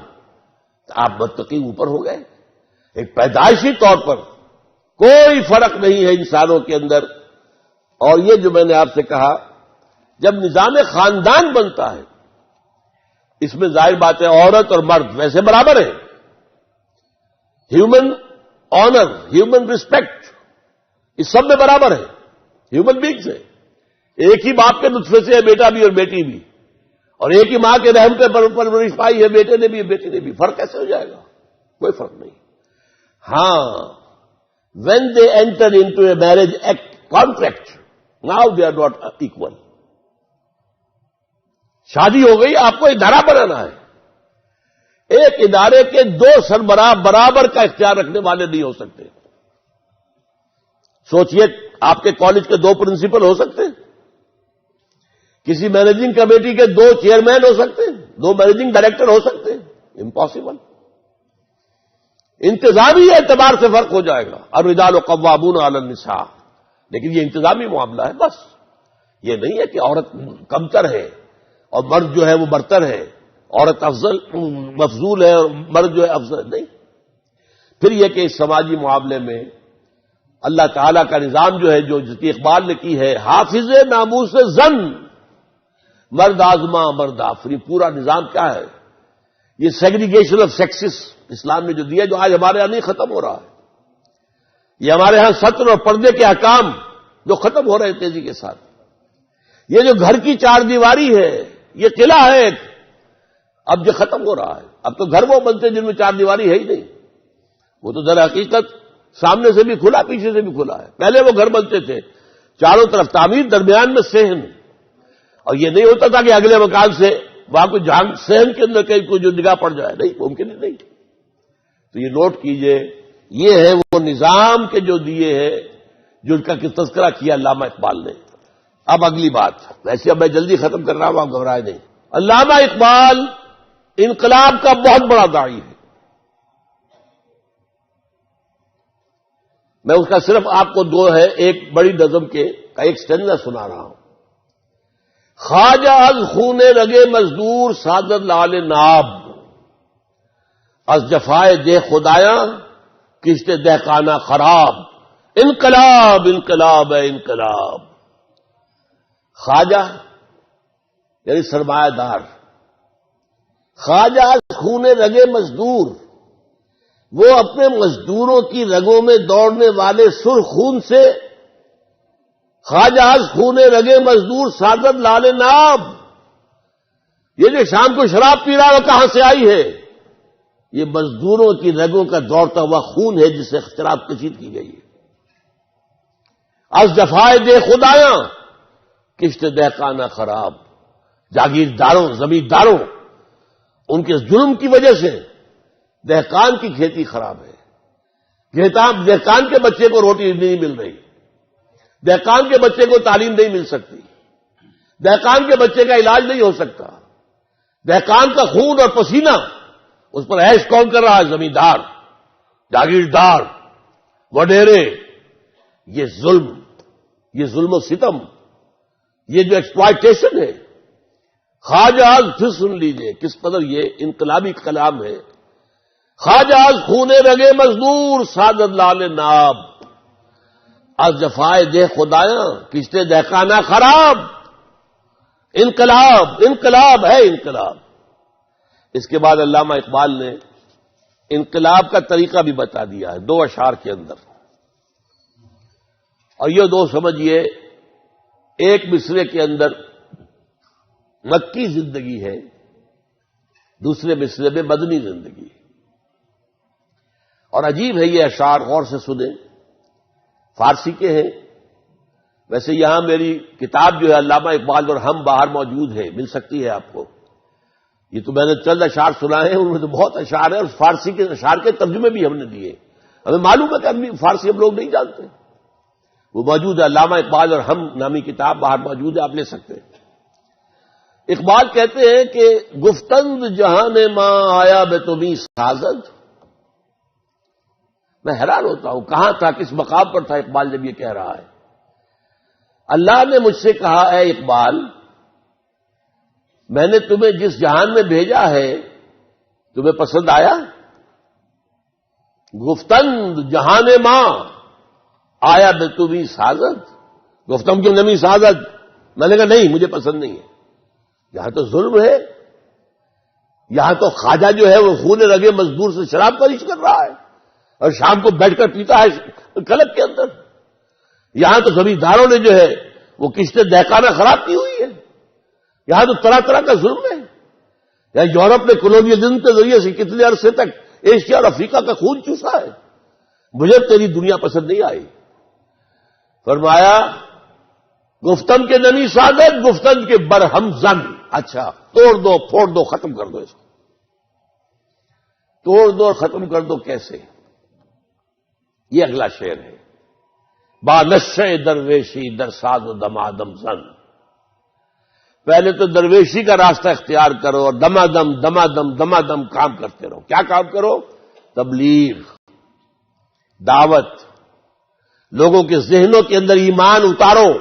آپ متقی اوپر ہو گئے. ایک پیدائشی طور پر کوئی فرق نہیں ہے انسانوں کے اندر. اور یہ جو میں نے آپ سے کہا، جب نظام خاندان بنتا ہے، اس میں ظاہر بات ہے عورت اور مرد ویسے برابر ہیں. ہیومن آنر، ہیومن ریسپیکٹ، اس سب میں برابر ہے. ہیومن بینگز ہے. ایک ہی باپ کے نطفے سے ہے بیٹا بھی اور بیٹی بھی، اور ایک ہی ماں کے رحم پہ پرورش پائی ہے بیٹے نے بھی اور بیٹی نے بھی. فرق کیسے ہو جائے گا؟ کوئی فرق نہیں. ہاں، when they enter into a marriage act contract, now they are not equal. شادی ہو گئی، آپ کو ادارہ بنانا ہے. ایک ادارے کے دو سربراہ برابر کا اختیار رکھنے والے نہیں ہو سکتے. سوچئے، آپ کے کالج کے دو پرنسپل ہو سکتے ہیں؟ کسی مینیجنگ کمیٹی کے دو چیئرمین ہو سکتے ہیں؟ دو مینیجنگ ڈائریکٹر ہو سکتے ہیں؟ امپاسبل. انتظامی اعتبار سے فرق ہو جائے گا. الرجال قوامون علی النساء، لیکن یہ انتظامی معاملہ ہے بس. یہ نہیں ہے کہ عورت کمتر ہے اور مرد جو ہے وہ برتر ہے، عورت مفضول ہے اور مرد جو ہے افضل نہیں. پھر یہ کہ اس سماجی معاملے میں اللہ تعالیٰ کا نظام جو ہے، جو جس کی اقبال نے کی ہے، حافظ ناموس زن مرد آزما مرد آفری. پورا نظام کیا ہے؟ یہ سیگریگیشن آف سیکسز اسلام نے جو دیا، جو آج ہمارے یہاں نہیں ختم ہو رہا ہے. یہ ہمارے ہاں سطر اور پردے کے احکام جو ختم ہو رہے ہیں تیزی کے ساتھ. یہ جو گھر کی چار دیواری ہے، یہ قلعہ ہے ایک، اب یہ ختم ہو رہا ہے. اب تو گھر وہ بنتے جن میں چار دیواری ہے ہی نہیں. وہ تو در حقیقت سامنے سے بھی کھلا، پیچھے سے بھی کھلا ہے. پہلے وہ گھر بنتے تھے چاروں طرف تعمیر، درمیان میں صحن، اور یہ نہیں ہوتا تھا کہ اگلے مکان سے وہاں کوئی جہاں صحن کے اندر کہیں کوئی جو نگاہ پڑ جائے. نہیں، ممکن ہی نہیں. تو یہ نوٹ کیجئے، یہ ہے وہ نظام کے جو دیے ہیں، جن کا تذکرہ کیا علامہ اقبال نے. اب اگلی بات، ویسے اب میں جلدی ختم کر رہا ہوں، آپ گھبرائے نہیں. علامہ اقبال انقلاب کا بہت بڑا داعی ہے. میں اس کا صرف آپ کو دو ہے ایک بڑی نظم کے کا ایک سٹینزا سنا رہا ہوں. خواجہ از خون رگے مزدور صادر لال ناب، از جفائے دہ خدایاں کشت دہقانہ خراب. انقلاب انقلاب ہے انقلاب. خواجہ یعنی سرمایہ دار. خواجہ از خون رگے مزدور، وہ اپنے مزدوروں کی رگوں میں دوڑنے والے سرخ خون سے. خواجہ از خون رگے مزدور صادر لال ناب، یہ جو شام کو شراب پی رہا ہے وہ کہاں سے آئی ہے؟ یہ مزدوروں کی رگوں کا دوڑتا ہوا خون ہے جس سے شراب کشید کی گئی ہے. از جفائے دے خدایاں کشت دہقانہ خراب. جاگیرداروں، زمینداروں، ان کے ظلم کی وجہ سے دہقان کی کھیتی خراب ہے. دہقان کے بچے کو روٹی نہیں مل رہی، دہقان کے بچے کو تعلیم نہیں مل سکتی، دہقان کے بچے کا علاج نہیں ہو سکتا. دہقان کا خون اور پسینہ اس پر عیش کون کر رہا ہے؟ زمیندار، جاگیردار، وڈیرے. یہ ظلم و ستم، یہ جو ایکسپلائٹیشن ہے. خواجہ از، پھر سن لیجئے کس قدر یہ انقلابی کلام ہے. خواجہ از خون رگے مزدور صادر لال ناب، از جفائے دہ خدایاں کشتے دہقانہ خراب. انقلاب انقلاب ہے انقلاب. اس کے بعد علامہ اقبال نے انقلاب کا طریقہ بھی بتا دیا ہے دو اشعار کے اندر. اور یہ دو سمجھیے، ایک مصرے کے اندر مکی زندگی ہے، دوسرے مصرے میں مدنی زندگی. اور عجیب ہے یہ اشعار، غور سے سنیں. فارسی کے ہیں. ویسے یہاں میری کتاب جو ہے علامہ اقبال اور ہم باہر موجود ہے، مل سکتی ہے آپ کو. یہ تو میں نے چند اشعار سنائے ہیں، ان میں تو بہت اشعار ہیں، اور فارسی کے اشعار کے ترجمے بھی ہم نے دیے. ہمیں معلوم ہے کہ عربی فارسی ہم لوگ نہیں جانتے، وہ موجود ہے، علامہ اقبال اور ہم نامی کتاب باہر موجود ہے، آپ لے سکتے ہیں۔ اقبال کہتے ہیں کہ گفتند جہان ماں آیا بے تمہیں سازد۔ میں حیران ہوتا ہوں کہاں تھا، کس مقام پر تھا اقبال جب یہ کہہ رہا ہے۔ اللہ نے مجھ سے کہا اے اقبال، میں نے تمہیں جس جہان میں بھیجا ہے تمہیں پسند آیا؟ گفتند جہان ماں آیا بے تمہیں سازد، گفتم کی نمی سازد، میں نے کہا نہیں مجھے پسند نہیں ہے، یہاں تو ظلم ہے، یہاں تو خواجہ جو ہے وہ خون رگے مزدور سے شراب فروش کر رہا ہے اور شام کو بیٹھ کر پیتا ہے کلب کے اندر، یہاں تو زمینداروں نے جو ہے وہ کشتیں دہقانہ خراب کی ہوئی ہے، یہاں تو طرح طرح کا ظلم ہے، یہاں یورپ نے کولونیلزم کے ذریعے سے کتنے عرصے تک ایشیا اور افریقہ کا خون چوسا ہے، مجھے تیری دنیا پسند نہیں آئی۔ فرمایا گفتم کے نمی سازد، گفتن کے برہم زن، اچھا توڑ دو پھوڑ دو ختم کر دو اس کو، توڑ دو اور ختم کر دو کیسے؟ یہ اگلا شعر ہے، با نشے درویشی در ساز و دمادم زن۔ پہلے تو درویشی کا راستہ اختیار کرو اور دمادم دمادم دمادم کام کرتے رہو۔ کیا کام کرو؟ تبلیغ، دعوت، لوگوں کے ذہنوں کے اندر ایمان اتارو،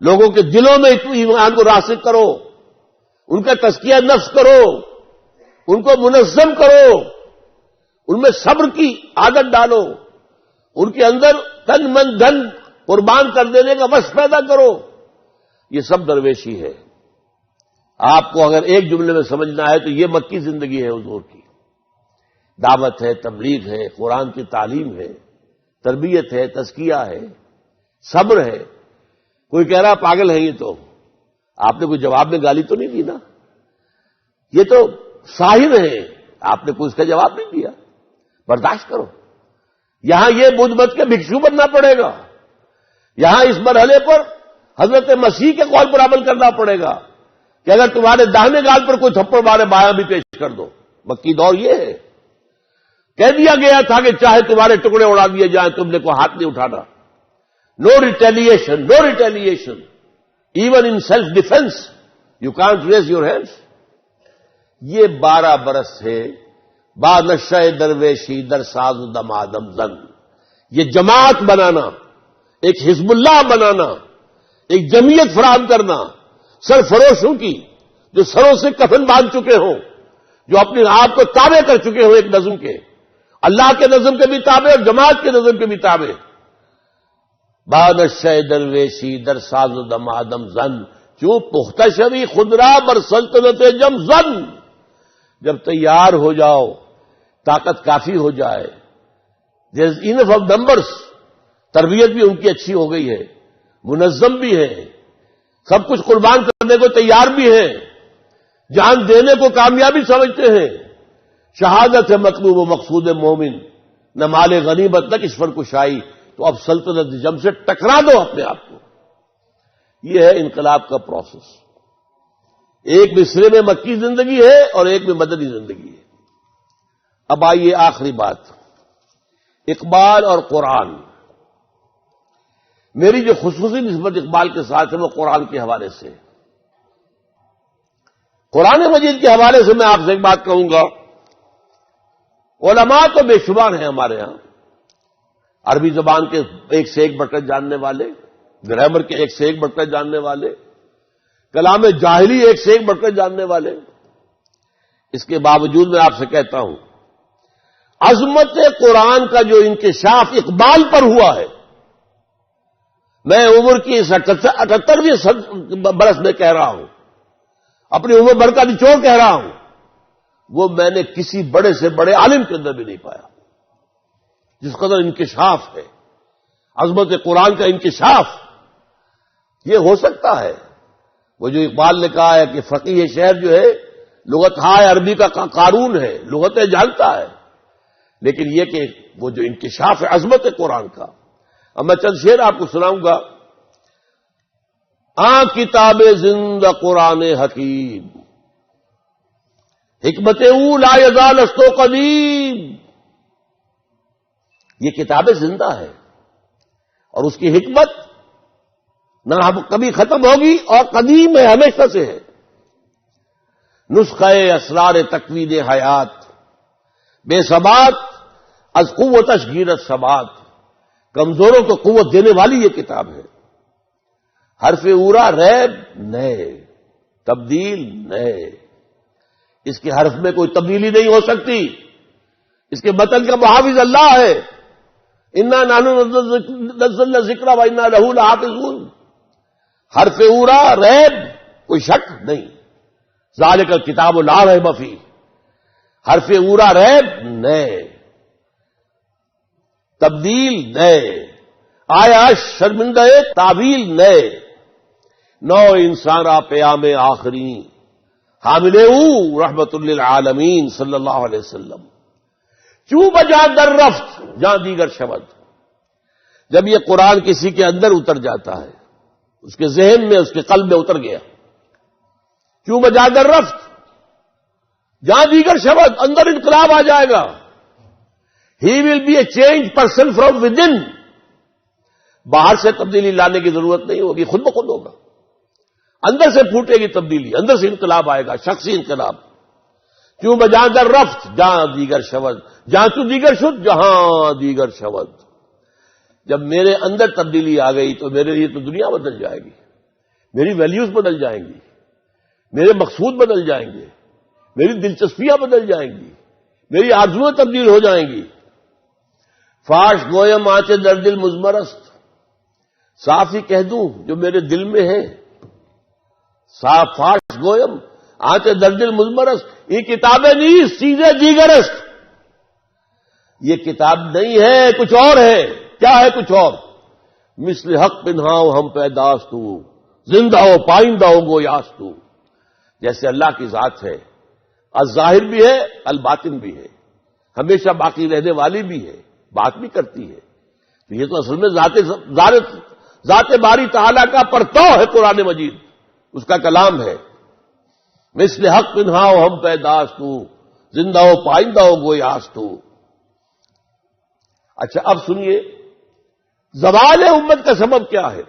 لوگوں کے دلوں میں ایمان کو راسخ کرو، ان کا تزکیہ نفس کرو، ان کو منظم کرو، ان میں صبر کی عادت ڈالو، ان کے اندر تن من دھن قربان کر دینے کا وش پیدا کرو۔ یہ سب درویشی ہے۔ آپ کو اگر ایک جملے میں سمجھنا ہے تو یہ مکی زندگی ہے حضور کی، دعوت ہے، تبلیغ ہے، قرآن کی تعلیم ہے، تربیت ہے، تزکیہ ہے، صبر ہے۔ کوئی کہہ رہا پاگل ہے یہ تو، آپ نے کوئی جواب میں گالی تو نہیں دی نا، یہ تو ساحر ہے، آپ نے کوئی اس کا جواب نہیں دیا، برداشت کرو۔ یہاں یہ بدھ مت کے بھکشو بننا پڑے گا، یہاں اس مرحلے پر حضرت مسیح کے قول پر عمل کرنا پڑے گا کہ اگر تمہارے داہنے گال پر کوئی تھپڑ مارے بایاں بھی پیش کر دو۔ مکی دور یہ ہے، کہہ دیا گیا تھا کہ چاہے تمہارے ٹکڑے اڑا دیے جائیں تم نے کوئی ہاتھ نہیں اٹھانا۔ No retaliation, no retaliation, even in self defence you can't raise your hands. یہ 12 برس سے با نشہ درویشی در ساز دمادم زن، یہ جماعت بنانا، ایک حزب اللہ بنانا، ایک جمعیت فراہم کرنا سرفروشوں کی، جو سروں سے کفن باندھ چکے ہوں، جو اپنے آپ کو تابع کر چکے ہوں ایک نظم کے، اللہ کے نظم کے بھی تابع اور جماعت کے نظم کے بھی تابع۔ بادشاہ درویشی در ساز و دمادم زن، چوں پختہ شوی خدرا بر سلطنت جم زن۔ جب تیار ہو جاؤ، طاقت کافی ہو جائے، دیر از انف آف نمبرس، تربیت بھی ان کی اچھی ہو گئی ہے، منظم بھی ہے، سب کچھ قربان کرنے کو تیار بھی ہے، جان دینے کو کامیابی سمجھتے ہیں، شہادت ہے مطلوب و مقصود مومن، نہ مال غنیمت نہ کشور کشائی، تو اب سلطنت جم سے ٹکرا دو اپنے آپ کو۔ یہ ہے انقلاب کا پروسیس۔ ایک مصرے میں مکی زندگی ہے اور ایک میں مدنی زندگی ہے۔ اب آئیے آخری بات، اقبال اور قرآن۔ میری جو خصوصی نسبت اقبال کے ساتھ ہے وہ قرآن کے حوالے سے، قرآن مجید کے حوالے سے میں آپ سے ایک بات کہوں گا۔ علماء تو بے شمار ہیں ہمارے ہاں، عربی زبان کے ایک سے ایک بڑھ کر جاننے والے، گرامر کے ایک سے ایک بڑھ کر جاننے والے، کلام جاہلی ایک سے ایک بڑھ کر جاننے والے۔ اس کے باوجود میں آپ سے کہتا ہوں، عظمت قرآن کا جو انکشاف اقبال پر ہوا ہے، میں عمر کی اس 78ویں برس میں کہہ رہا ہوں، اپنی عمر بھر کا نچوڑ کہہ رہا ہوں، وہ میں نے کسی بڑے سے بڑے عالم کے اندر بھی نہیں پایا۔ جس قدر انکشاف ہے، عظمت قرآن کا انکشاف، یہ ہو سکتا ہے۔ وہ جو اقبال نے کہا ہے کہ فقیہ شہر جو ہے لغت ہائے عربی کا قارون ہے، لغتیں جانتا ہے، لیکن یہ کہ وہ جو انکشاف ہے عظمت قرآن کا۔ اب میں چند شعر آپ کو سناؤں گا۔ کتاب زندہ قرآن حکیم، حکمت او لا یزال است و قدیم، یہ کتاب زندہ ہے اور اس کی حکمت نہ کبھی ختم ہوگی اور قدیم ہے، ہمیشہ سے ہے۔ نسخہ اسرار تکوین حیات بے ثبات از قوت اشگیرت ثبات، کمزوروں کو قوت دینے والی یہ کتاب ہے۔ حرف اورا ریب نئے، تبدیل نئے، اس کے حرف میں کوئی تبدیلی نہیں ہو سکتی، اس کے متن کا محافظ اللہ ہے۔ انا نحن نزلنا الذکر و انا لہ لحافظون، حرف اورا ریب کوئی شک نہیں، ذالک الکتاب لا ریب فیہ، حرف اورا ریب نئے، تبدیل نئے، آیا شرمندہ تعویل نئے، نو انسان پیام آخری حامل رحمت للعالمین صلی اللہ علیہ وسلم، چوں بجا در رفت جہاں دیگر شبد۔ جب یہ قرآن کسی کے اندر اتر جاتا ہے، اس کے ذہن میں، اس کے قلب میں اتر گیا، چوں بجا در رفت جہاں دیگر شبد، اندر انقلاب آ جائے گا۔ He will be a change person from within, باہر سے تبدیلی لانے کی ضرورت نہیں ہوگی، خود بخود ہوگا، اندر سے پھوٹے گی تبدیلی، اندر سے انقلاب آئے گا، شخصی انقلاب۔ کیوں بجا در رفت جہاں دیگر شود، جہاں تو دیگر شد جہاں دیگر شود۔ جب میرے اندر تبدیلی آ گئی تو میرے لیے تو دنیا بدل جائے گی، میری ویلیوز بدل جائیں گی، میرے مقصود بدل جائیں گے، میری دلچسپیاں بدل جائیں گی، میری آرزویں تبدیل ہو جائیں گی۔ فاش گویم آنچے در دل مزمرست، صاف ہی کہہ دوں جو میرے دل میں ہے، صاف فاش گویم آنچے در دل مزمرست، یہ کتابیں نہیں چیزیں دیگرست، یہ کتاب نہیں ہے، کچھ اور ہے۔ کیا ہے کچھ اور؟ مثل حق پنہاؤ ہم پیداستو، زندہ ہو پائندہ ہو گویاستو، جیسے اللہ کی ذات ہے، الظاہر بھی ہے الباطن بھی ہے، ہمیشہ باقی رہنے والی بھی ہے، بات بھی کرتی ہے۔ تو یہ تو اصل میں ذات باری تعالیٰ کا پرتو ہے قرآن مجید، اس کا کلام ہے۔ مثل حق پنہاؤ ہم پیداستو، زندہ ہو پائندہ ہو گویاستو۔ اچھا اب سنیے، زوال امت کا سبب کیا ہے؟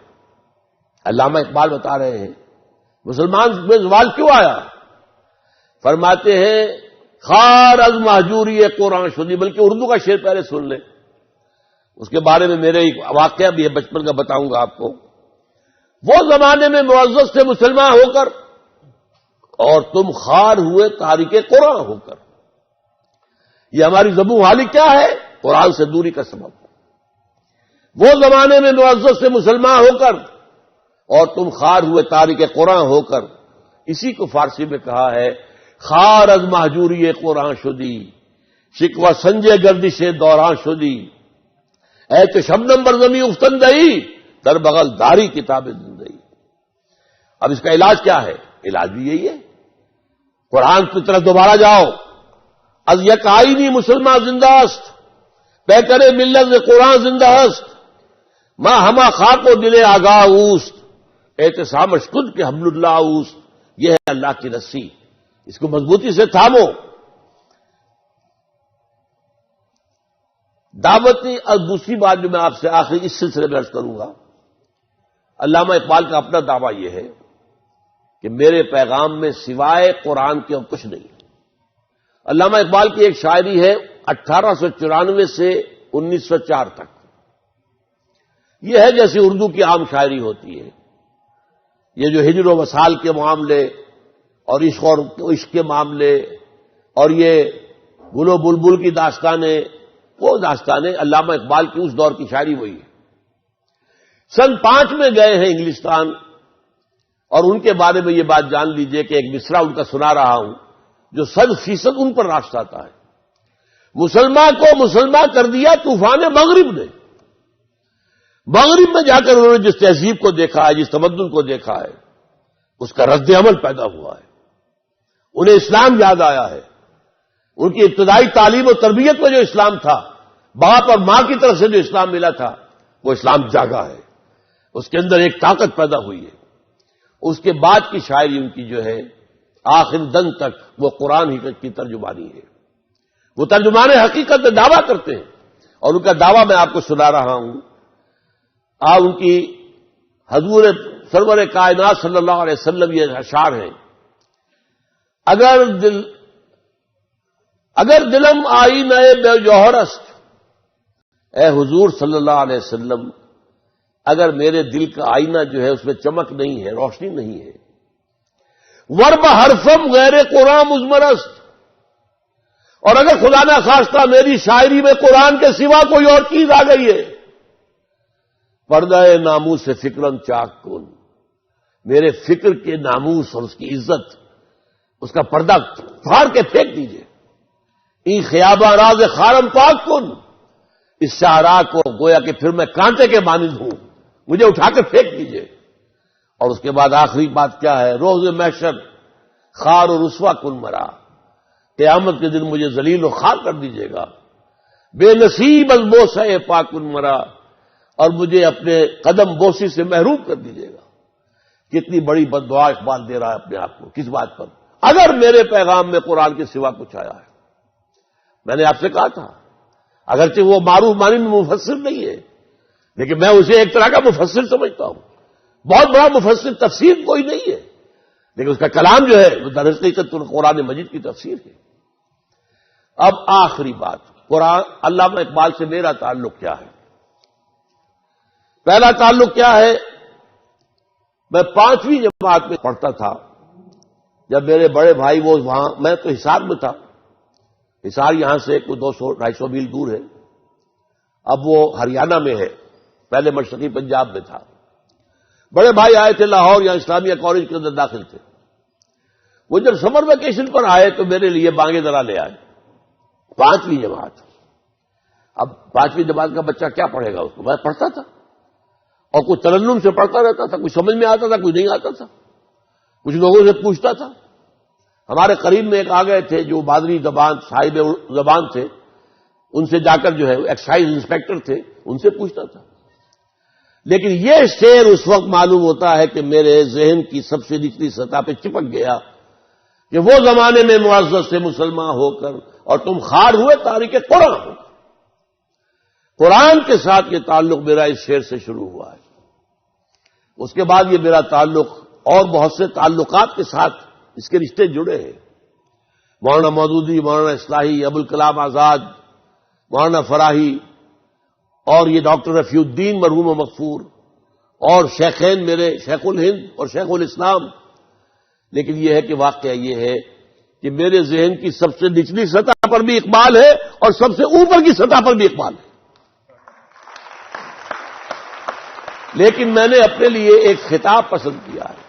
علامہ اقبال بتا رہے ہیں مسلمان میں زوال کیوں آیا؟ فرماتے ہیں خار از مہجوری قرآن شدی، بلکہ اردو کا شعر پہلے سن لیں، اس کے بارے میں میرے ایک واقعہ بھی ہے، بچپن کا بتاؤں گا آپ کو۔ وہ زمانے میں معزز سے مسلمان ہو کر اور تم خار ہوئے تاریک قرآن ہو کر، یہ ہماری زبوں حالی کیا ہے؟ قرآن سے دوری کا سبب۔ وہ زمانے میں معزز سے مسلمان ہو کر اور تم خار ہوئے تاریک قرآن ہو کر، اسی کو فارسی میں کہا ہے خار از مہجوری قرآن شدی، شکوہ سنجے گردش دوران شدی، اے تو شبنم بر زمیں افتندئی، در بغل داری کتاب زندگی۔ اب اس کا علاج کیا ہے؟ علاج بھی یہی ہے، قرآن کی طرف دوبارہ جاؤ۔ از یک آئینی مسلمان زندہ است، پہ کرے ملت قرآن زندہ است، ماں ہما خاک و دل آگاہ اوست، اعتصام اشکد کے حبل اللہ اوست۔ یہ ہے اللہ کی رسی، اس کو مضبوطی سے تھامو۔ دعوتی اور دوسری بات جو میں آپ سے آخری اس سلسلے میں عرض کروں گا، علامہ اقبال کا اپنا دعویٰ یہ ہے کہ میرے پیغام میں سوائے قرآن کے اور کچھ نہیں۔ علامہ اقبال کی ایک شاعری ہے 1894 سے 1904 تک، یہ ہے جیسے اردو کی عام شاعری ہوتی ہے، یہ جو ہجر و وصال کے معاملے اور عشق کے معاملے اور یہ گل و بلبل کی داستانیں، وہ داستانیں علامہ اقبال کی اس دور کی شاعری وہی ہے۔ سن 5 میں گئے ہیں انگلستان، اور ان کے بارے میں یہ بات جان لیجئے کہ ایک مصرع ان کا سنا رہا ہوں جو 100% ان پر راست آتا ہے۔ مسلمان کو مسلمان کر دیا طوفان مغرب نے، مغرب میں جا کر انہوں نے جس تہذیب کو دیکھا ہے، جس تمدن کو دیکھا ہے، اس کا رد عمل پیدا ہوا ہے، انہیں اسلام یاد آیا ہے۔ ان کی ابتدائی تعلیم و تربیت میں جو اسلام تھا، باپ اور ماں کی طرف سے جو اسلام ملا تھا، وہ اسلام جاگا ہے، اس کے اندر ایک طاقت پیدا ہوئی ہے۔ اس کے بعد کی شاعری ان کی جو ہے آخر دن تک وہ قرآن کی ترجمانی ہے، وہ ترجمان حقیقت میں دعویٰ کرتے ہیں اور ان کا دعویٰ میں آپ کو سنا رہا ہوں. ان کی حضور سرور کائنات صلی اللہ علیہ وسلم یہ اشعار ہیں: اگر دلم آئینہ بے جوہر است. اے حضور صلی اللہ علیہ وسلم، اگر میرے دل کا آئینہ جو ہے اس میں چمک نہیں ہے، روشنی نہیں ہے. ورب حرفم غیر قرآن مزمرست. اور اگر خدا نہ خواستہ میری شاعری میں قرآن کے سوا کوئی اور چیز آ گئی ہے، پردہ ناموس سے فکرن چاک کن. میرے فکر کے ناموس اور اس کی عزت، اس کا پردہ پھاڑ کے پھینک دیجیے. این خیابہ راز خارم پاک کن. اس شاہراہ کو گویا کہ پھر میں کانٹے کے مانند ہوں، مجھے اٹھا کے پھینک دیجیے. اور اس کے بعد آخری بات کیا ہے؟ روز محشر خار و رسوا کن مرا. قیامت کے دن مجھے ذلیل و خوار کر دیجیے گا. بے نصیب از بوسہ پاکن مرا. اور مجھے اپنے قدم بوسی سے محروم کر دیجیے گا. کتنی بڑی بد دعا اقبال دے رہا ہے اپنے آپ کو. کس بات پر؟ اگر میرے پیغام میں قرآن کے سوا کچھ آیا ہے. میں نے آپ سے کہا تھا اگرچہ وہ معروف معنی میں مفسر نہیں ہے، لیکن میں اسے ایک طرح کا مفسر سمجھتا ہوں. بہت بڑا مفسر تفسیر کوئی نہیں ہے، لیکن اس کا کلام جو ہے وہ در حقیقت قرآن مجید کی تفسیر ہے. اب آخری بات، قرآن علامہ اقبال سے میرا تعلق کیا ہے؟ پہلا تعلق کیا ہے؟ میں 5ویں جماعت میں پڑھتا تھا جب میرے بڑے بھائی وہ وہاں، میں تو حصار میں تھا. حصار یہاں سے کوئی 200-250 میل دور ہے. اب وہ ہریانہ میں ہے، پہلے مشرقی پنجاب میں تھا. بڑے بھائی آئے تھے لاہور، یہاں اسلامیہ کالج کے اندر داخل تھے. وہ جب سمر ویکیشن پر آئے تو میرے لیے بانگے درا لے آئے. 5ویں جماعت. اب 5ویں جماعت کا بچہ کیا پڑھے گا؟ اس کو میں پڑھتا تھا اور کچھ ترنم سے پڑھتا رہتا تھا. کچھ سمجھ میں آتا تھا، کچھ نہیں آتا تھا. کچھ لوگوں سے پوچھتا تھا. ہمارے قریب میں ایک آ گئے تھے جو مادری زبان صاحب زبان تھے، ان سے جا کر جو ہے ایکسائز انسپیکٹر تھے، ان سے پوچھتا تھا. لیکن یہ شعر اس وقت معلوم ہوتا ہے کہ میرے ذہن کی سب سے نچلی سطح پہ چپک گیا کہ وہ زمانے میں معزز سے مسلمان ہو کر اور تم خار ہوئے تاریخ قرآن ہو. قرآن کے ساتھ یہ تعلق میرا اس شعر سے شروع ہوا ہے. اس کے بعد یہ میرا تعلق اور بہت سے تعلقات کے ساتھ اس کے رشتے جڑے ہیں. مولانا مودودی، مولانا اصلاحی، ابوالکلام آزاد، مولانا فراہی، اور یہ ڈاکٹر رفیع الدین مرحوم و مغفور، اور شیخین میرے شیخ الہند اور شیخ الاسلام. لیکن یہ ہے کہ واقعہ یہ ہے کہ میرے ذہن کی سب سے نچلی سطح پر بھی اقبال ہے اور سب سے اوپر کی سطح پر بھی اقبال ہے. لیکن میں نے اپنے لیے ایک خطاب پسند کیا ہے: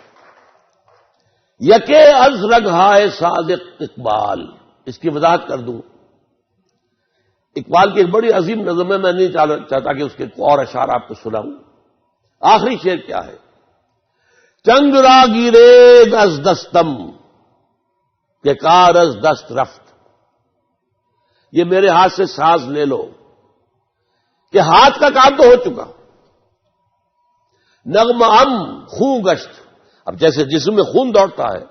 یکے از رگہائے صادق اقبال. اس کی وضاحت کر دوں. اقبال کی ایک بڑی عظیم نظم ہے، میں نہیں چاہتا کہ اس کے اور اشعار آپ کو سناؤں. آخری شعر کیا ہے؟ چنگ را گیرے از دستم کہ کار از دست رفت. یہ میرے ہاتھ سے ساز لے لو کہ ہاتھ کا کام تو ہو چکا. نغمہ خون گشت. اب جیسے جسم میں خون دوڑتا ہے،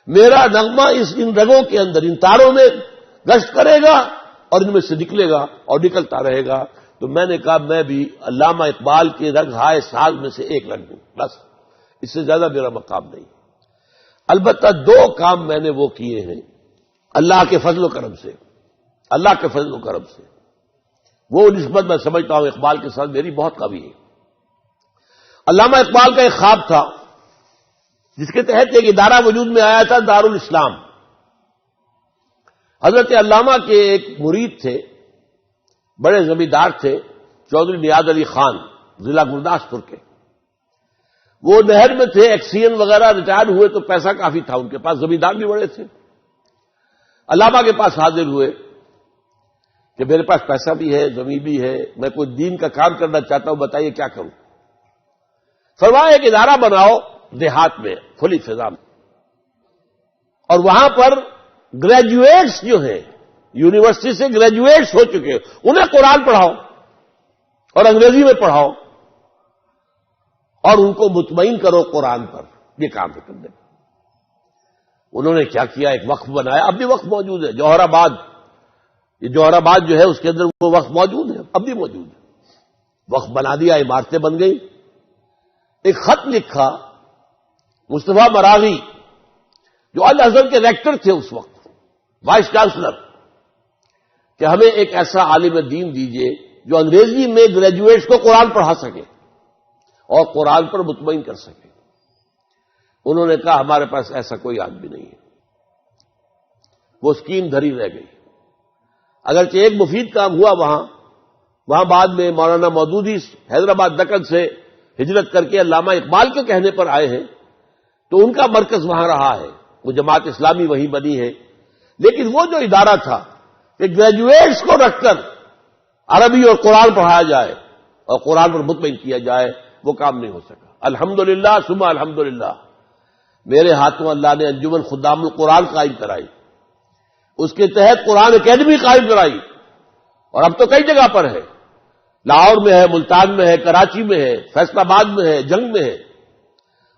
میرا نغمہ ان رگوں کے اندر، ان تاروں میں گشت کرے گا اور ان میں سے نکلے گا اور نکلتا رہے گا. تو میں نے کہا میں بھی علامہ اقبال کے رگ ہائے ساز میں سے ایک رگ ہوں، بس اس سے زیادہ میرا مقام نہیں. البتہ 2 کام میں نے وہ کیے ہیں اللہ کے فضل و کرم سے. اللہ کے فضل و کرم سے وہ نسبت میں سمجھتا ہوں اقبال کے ساتھ میری بہت قوی ہے. علامہ اقبال کا ایک خواب تھا جس کے تحت ایک ادارہ وجود میں آیا تھا، دارالاسلام. حضرت علامہ کے ایک مرید تھے، بڑے زمیندار تھے، چودھری نیاز علی خان، ضلع گرداسپور کے. وہ نہر میں تھے، ایکسین وغیرہ، ریٹائر ہوئے تو پیسہ کافی تھا ان کے پاس، زمیندار بھی بڑے تھے. علامہ کے پاس حاضر ہوئے کہ میرے پاس پیسہ بھی ہے، زمین بھی ہے، میں کوئی دین کا کام کرنا چاہتا ہوں، بتائیے کیا کروں. فرمایا ایک ادارہ بناؤ دیہات میں، کھلی فضا میں، اور وہاں پر گریجویٹس جو ہیں، یونیورسٹی سے گریجویٹس ہو چکے، انہیں قرآن پڑھاؤ اور انگریزی میں پڑھاؤ اور ان کو مطمئن کرو قرآن پر. یہ کام ہے کرنے. انہوں نے کیا کیا؟ ایک وقف بنایا، اب بھی وقف موجود ہے. جوہر آباد یہ جوہر آباد جو ہے اس کے اندر وہ وقت موجود ہے، اب بھی موجود ہے. وقت بنا دیا، عمارتیں بن گئی. ایک خط لکھا مصطفیٰ مراغی جو الازہر کے ریکٹر تھے اس وقت، وائس چانسلر، کہ ہمیں ایک ایسا عالم دین دیجیے جو انگریزی میں گریجویٹس کو قرآن پڑھا سکے اور قرآن پر مطمئن کر سکے. انہوں نے کہا ہمارے پاس ایسا کوئی آدمی نہیں ہے. وہ اسکیم دھری رہ گئی. اگرچہ ایک مفید کام ہوا وہاں بعد میں مولانا مودودی حیدرآباد دکن سے ہجرت کر کے علامہ اقبال کے کہنے پر آئے ہیں تو ان کا مرکز وہاں رہا ہے، وہ جماعت اسلامی وہیں بنی ہے. لیکن وہ جو ادارہ تھا کہ گریجویٹس کو رکھ کر عربی اور قرآن پڑھایا جائے اور قرآن پر مطمئن کیا جائے، وہ کام نہیں ہو سکا. الحمدللہ ثم الحمدللہ میرے ہاتھوں اللہ نے انجمن خدام القرآن قائم کرائی، اس کے تحت قرآن اکیڈمی قائم کرائی، اور اب تو کئی جگہ پر ہے. لاہور میں ہے، ملتان میں ہے، کراچی میں ہے، فیصل آباد میں ہے، جنگ میں ہے.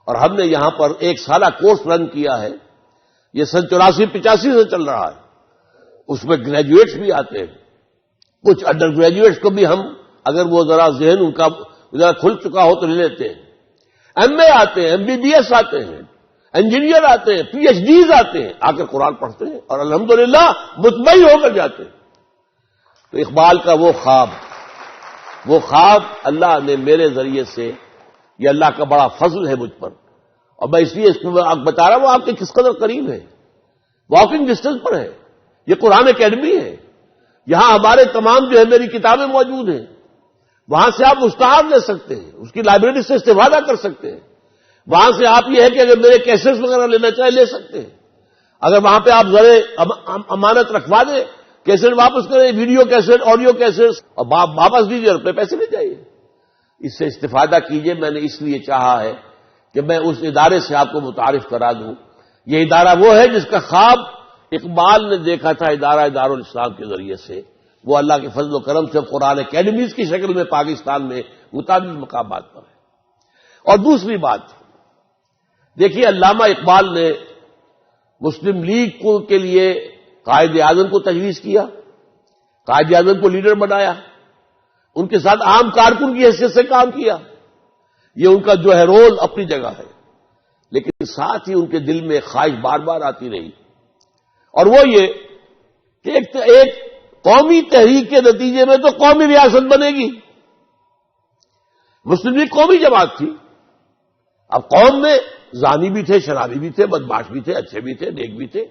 اور ہم نے یہاں پر ایک سالہ کورس رن کیا ہے، یہ سن 84-85 سے چل رہا ہے. اس میں گریجویٹس بھی آتے ہیں، کچھ انڈر گریجویٹس کو بھی ہم اگر وہ ذرا ذہن ان کا ذرا کھل چکا ہو تو لے لیتے ہیں. ایم اے آتے ہیں، ایم بی بی ایس آتے ہیں، انجینئر آتے ہیں، پی ایچ ڈیز آتے ہیں، آ کر قرآن پڑھتے ہیں اور الحمدللہ مطمئن ہو کر جاتے ہیں. تو اقبال کا وہ خواب اللہ نے میرے ذریعے سے، یہ اللہ کا بڑا فضل ہے مجھ پر، اور میں اس لیے اس کو بتا رہا ہوں. وہ آپ کے کس قدر قریب ہے، واکنگ ڈسٹینس پر ہے. یہ قرآن اکیڈمی ہے، یہاں ہمارے تمام جو ہے میری کتابیں موجود ہیں. وہاں سے آپ مستعار لے سکتے ہیں، اس کی لائبریری سے استفادہ کر سکتے ہیں. وہاں سے آپ یہ ہے کہ اگر میرے کیسٹس وغیرہ لینا چاہیں لے سکتے ہیں. اگر وہاں پہ آپ ذرے امانت رکھوا دیں، کیسٹ واپس کریں، ویڈیو کیسٹ، آڈیو کیسٹ، اور واپس دیجیے اور اپنے پیسے لے جائیے. اس سے استفادہ کیجیے. میں نے اس لیے چاہا ہے کہ میں اس ادارے سے آپ کو متعارف کرا دوں. یہ ادارہ وہ ہے جس کا خواب اقبال نے دیکھا تھا دارالاسلام کے ذریعے سے. وہ اللہ کے فضل و کرم سے قرآن اکیڈمیز کی شکل میں پاکستان میں متعدد مقامات پر ہے. اور دوسری بات دیکھیے، علامہ اقبال نے مسلم لیگ کے لیے قائد اعظم کو تجویز کیا، قائد اعظم کو لیڈر بنایا، ان کے ساتھ عام کارکن کی حیثیت سے کام کیا. یہ ان کا جو ہے رول اپنی جگہ ہے. لیکن ساتھ ہی ان کے دل میں خواہش بار بار آتی رہی، اور وہ یہ کہ ایک قومی تحریک کے نتیجے میں تو قومی ریاست بنے گی. مسلم لیگ قومی جماعت تھی. اب قوم میں زانی بھی تھے، شرابی بھی تھے، بدماش بھی تھے، اچھے بھی تھے، نیک بھی تھے،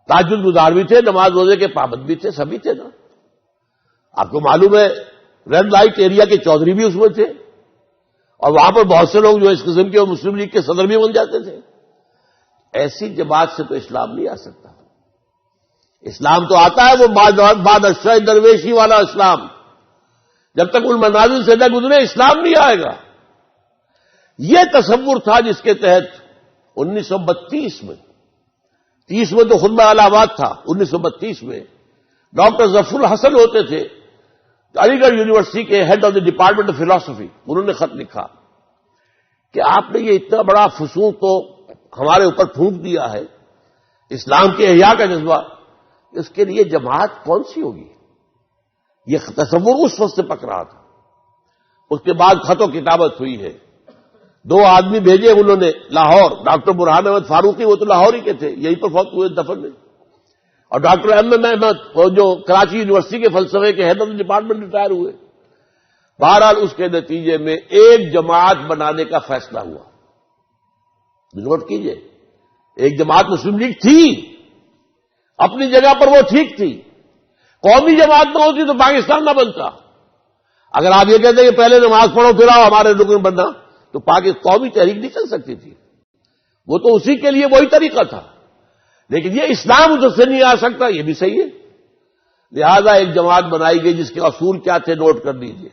تہجد گزار بھی تھے، نماز روزے کے پابند بھی تھے، سبھی تھے نا. آپ کو معلوم ہے ریڈ لائٹ ایریا کے چودھری بھی اس میں تھے، اور وہاں پر بہت سے لوگ جو اس قسم کے مسلم لیگ کے صدر بھی بن جاتے تھے. ایسی جماعت سے تو اسلام نہیں آ سکتا. اسلام تو آتا ہے وہ بادشاہ درویشی والا اسلام. جب تک ان منازل سے نہ گزرے اسلام نہیں آئے گا. یہ تصور تھا جس کے تحت 1932 میں، 30 میں تو خطبہ الہ آباد تھا، 1932 میں ڈاکٹر ظفر الحسن ہوتے تھے علی گڑھ یونیورسٹی کے head of the department of philosophy. انہوں نے خط لکھا کہ آپ نے یہ اتنا بڑا فسوق تو ہمارے اوپر پھونک دیا ہے، اسلام کے احیاء کا جذبہ، اس کے لیے جماعت کون سی ہوگی. یہ تصور اس وقت سے پک رہا تھا. اس کے بعد خط و کتابت ہوئی ہے. 2 آدمی بھیجے انہوں نے لاہور، ڈاکٹر برہان احمد فاروقی، وہ تو لاہور ہی کے تھے، یہیں پر فوت ہوئے دفن میں، اور ڈاکٹر ایم ایم احمد وہ جو کراچی یونیورسٹی کے فلسفے کے ہیڈ آف ڈپارٹمنٹ ریٹائر ہوئے. بہرحال اس کے نتیجے میں ایک جماعت بنانے کا فیصلہ ہوا. نوٹ کیجئے، ایک جماعت مسلم لیگ تھی، اپنی جگہ پر وہ ٹھیک تھی. قومی جماعت نہ ہوتی تو پاکستان نہ بنتا. اگر آپ یہ کہتے ہیں کہ پہلے نماز پڑھو پھر آؤ ہمارے رکن بننا، تو قومی تحریک نہیں چل سکتی تھی. وہ تو اسی کے لیے وہی طریقہ تھا. لیکن یہ اسلام ادھر سے نہیں آ سکتا، یہ بھی صحیح ہے. لہذا ایک جماعت بنائی گئی جس کے اصول کیا تھے نوٹ کر لیجیے.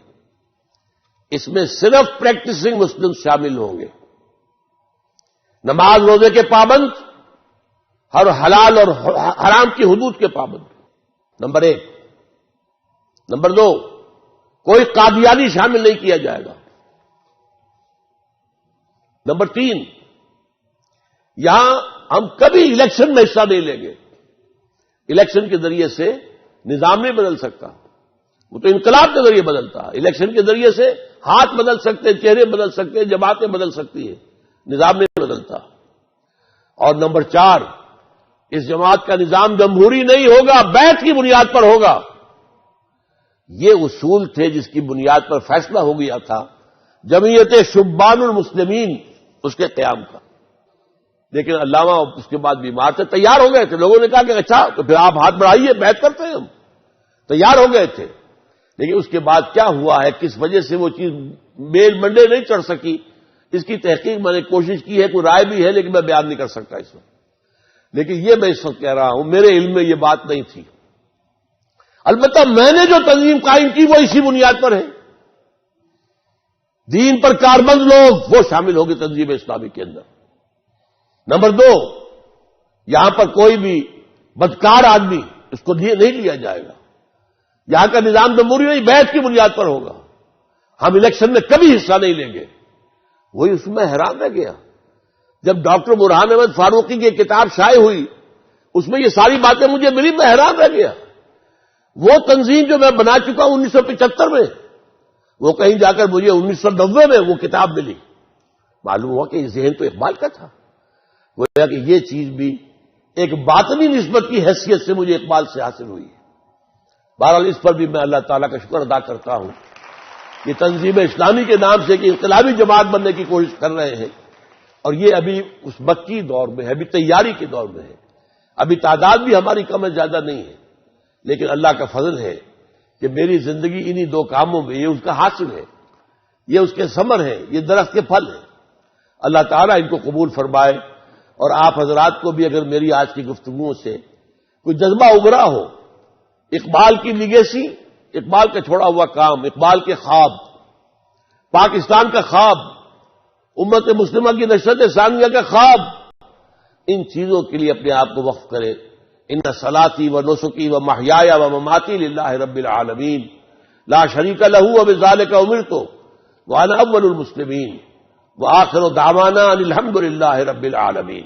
اس میں صرف پریکٹسنگ مسلم شامل ہوں گے، نماز روزے کے پابند، ہر حلال اور حرام کی حدود کے پابند. نمبر 1. نمبر 2، کوئی قادیانی شامل نہیں کیا جائے گا. نمبر 3، یہاں ہم کبھی الیکشن میں حصہ نہیں لیں گے. الیکشن کے ذریعے سے نظام نہیں بدل سکتا، وہ تو انقلاب کے ذریعے بدلتا ہے، الیکشن کے ذریعے سے ہاتھ بدل سکتے، چہرے بدل سکتے، جماعتیں بدل سکتی ہیں، نظام نہیں بدلتا۔ اور نمبر 4، اس جماعت کا نظام جمہوری نہیں ہوگا، بیعت کی بنیاد پر ہوگا۔ یہ اصول تھے جس کی بنیاد پر فیصلہ ہو گیا تھا جمعیت شبان المسلمین اس کے قیام کا۔ لیکن علامہ اس کے بعد بیمار تھے، تیار ہو گئے تھے، لوگوں نے کہا کہ اچھا تو پھر آپ ہاتھ بڑھائیے، بیعت کرتے ہیں، ہم تیار ہو گئے تھے۔ لیکن اس کے بعد کیا ہوا ہے، کس وجہ سے وہ چیز میل منڈے نہیں چڑھ سکی، اس کی تحقیق میں نے کوشش کی ہے، کوئی رائے بھی ہے لیکن میں بیان نہیں کر سکتا اس وقت۔ لیکن یہ میں اس وقت کہہ رہا ہوں، میرے علم میں یہ بات نہیں تھی۔ البتہ میں نے جو تنظیم قائم کی وہ اسی بنیاد پر ہے، دین پر کاربند لوگ وہ شامل ہوگے تنظیم اسلامی کے اندر۔ نمبر 2، یہاں پر کوئی بھی بدکار آدمی اس کو نہیں لیا جائے گا، یہاں کا نظام جمہوری نہیں، بیعت کی بنیاد پر ہوگا، ہم الیکشن میں کبھی حصہ نہیں لیں گے۔ وہی اس میں حیران رہ گیا جب ڈاکٹر برہان احمد فاروقی کی کتاب شائع ہوئی، اس میں یہ ساری باتیں مجھے ملی، میں حیران رہ گیا۔ وہ تنظیم جو میں بنا چکا ہوں 1975 میں، وہ کہیں جا کر مجھے 1990 میں وہ کتاب ملی۔ معلوم ہوا کہ یہ ذہن تو اقبال کا تھا، گویا کہ یہ چیز بھی ایک باطنی نسبت کی حیثیت سے مجھے اقبال سے حاصل ہوئی ہے۔ بہرحال اس پر بھی میں اللہ تعالیٰ کا شکر ادا کرتا ہوں کہ تنظیم اسلامی کے نام سے کہ انقلابی جماعت بننے کی کوشش کر رہے ہیں، اور یہ ابھی اس مکی دور میں ہے، ابھی تیاری کے دور میں ہے، ابھی تعداد بھی ہماری کم ہے، زیادہ نہیں ہے، لیکن اللہ کا فضل ہے کہ میری زندگی انہی 2 کاموں میں، یہ اس کا حاصل ہے، یہ اس کے ثمر ہے، یہ درخت کے پھل ہیں۔ اللہ تعالیٰ ان کو قبول فرمائے، اور آپ حضرات کو بھی اگر میری آج کی گفتگوؤں سے کوئی جذبہ ابھرا ہو، اقبال کی لیگیسی، اقبال کا چھوڑا ہوا کام، اقبال کے خواب، پاکستان کا خواب، امت مسلمہ کی نشرت ثانیہ کا خواب، ان چیزوں کے لیے اپنے آپ کو وقف کرے۔ ان صلاتی و نسکی و محیایا و مماتی للہ رب العالمین لا شریک لہ وبذالک امرت وانا اول المسلمین وآخر دعوانا ان الحمد للہ رب العالمین۔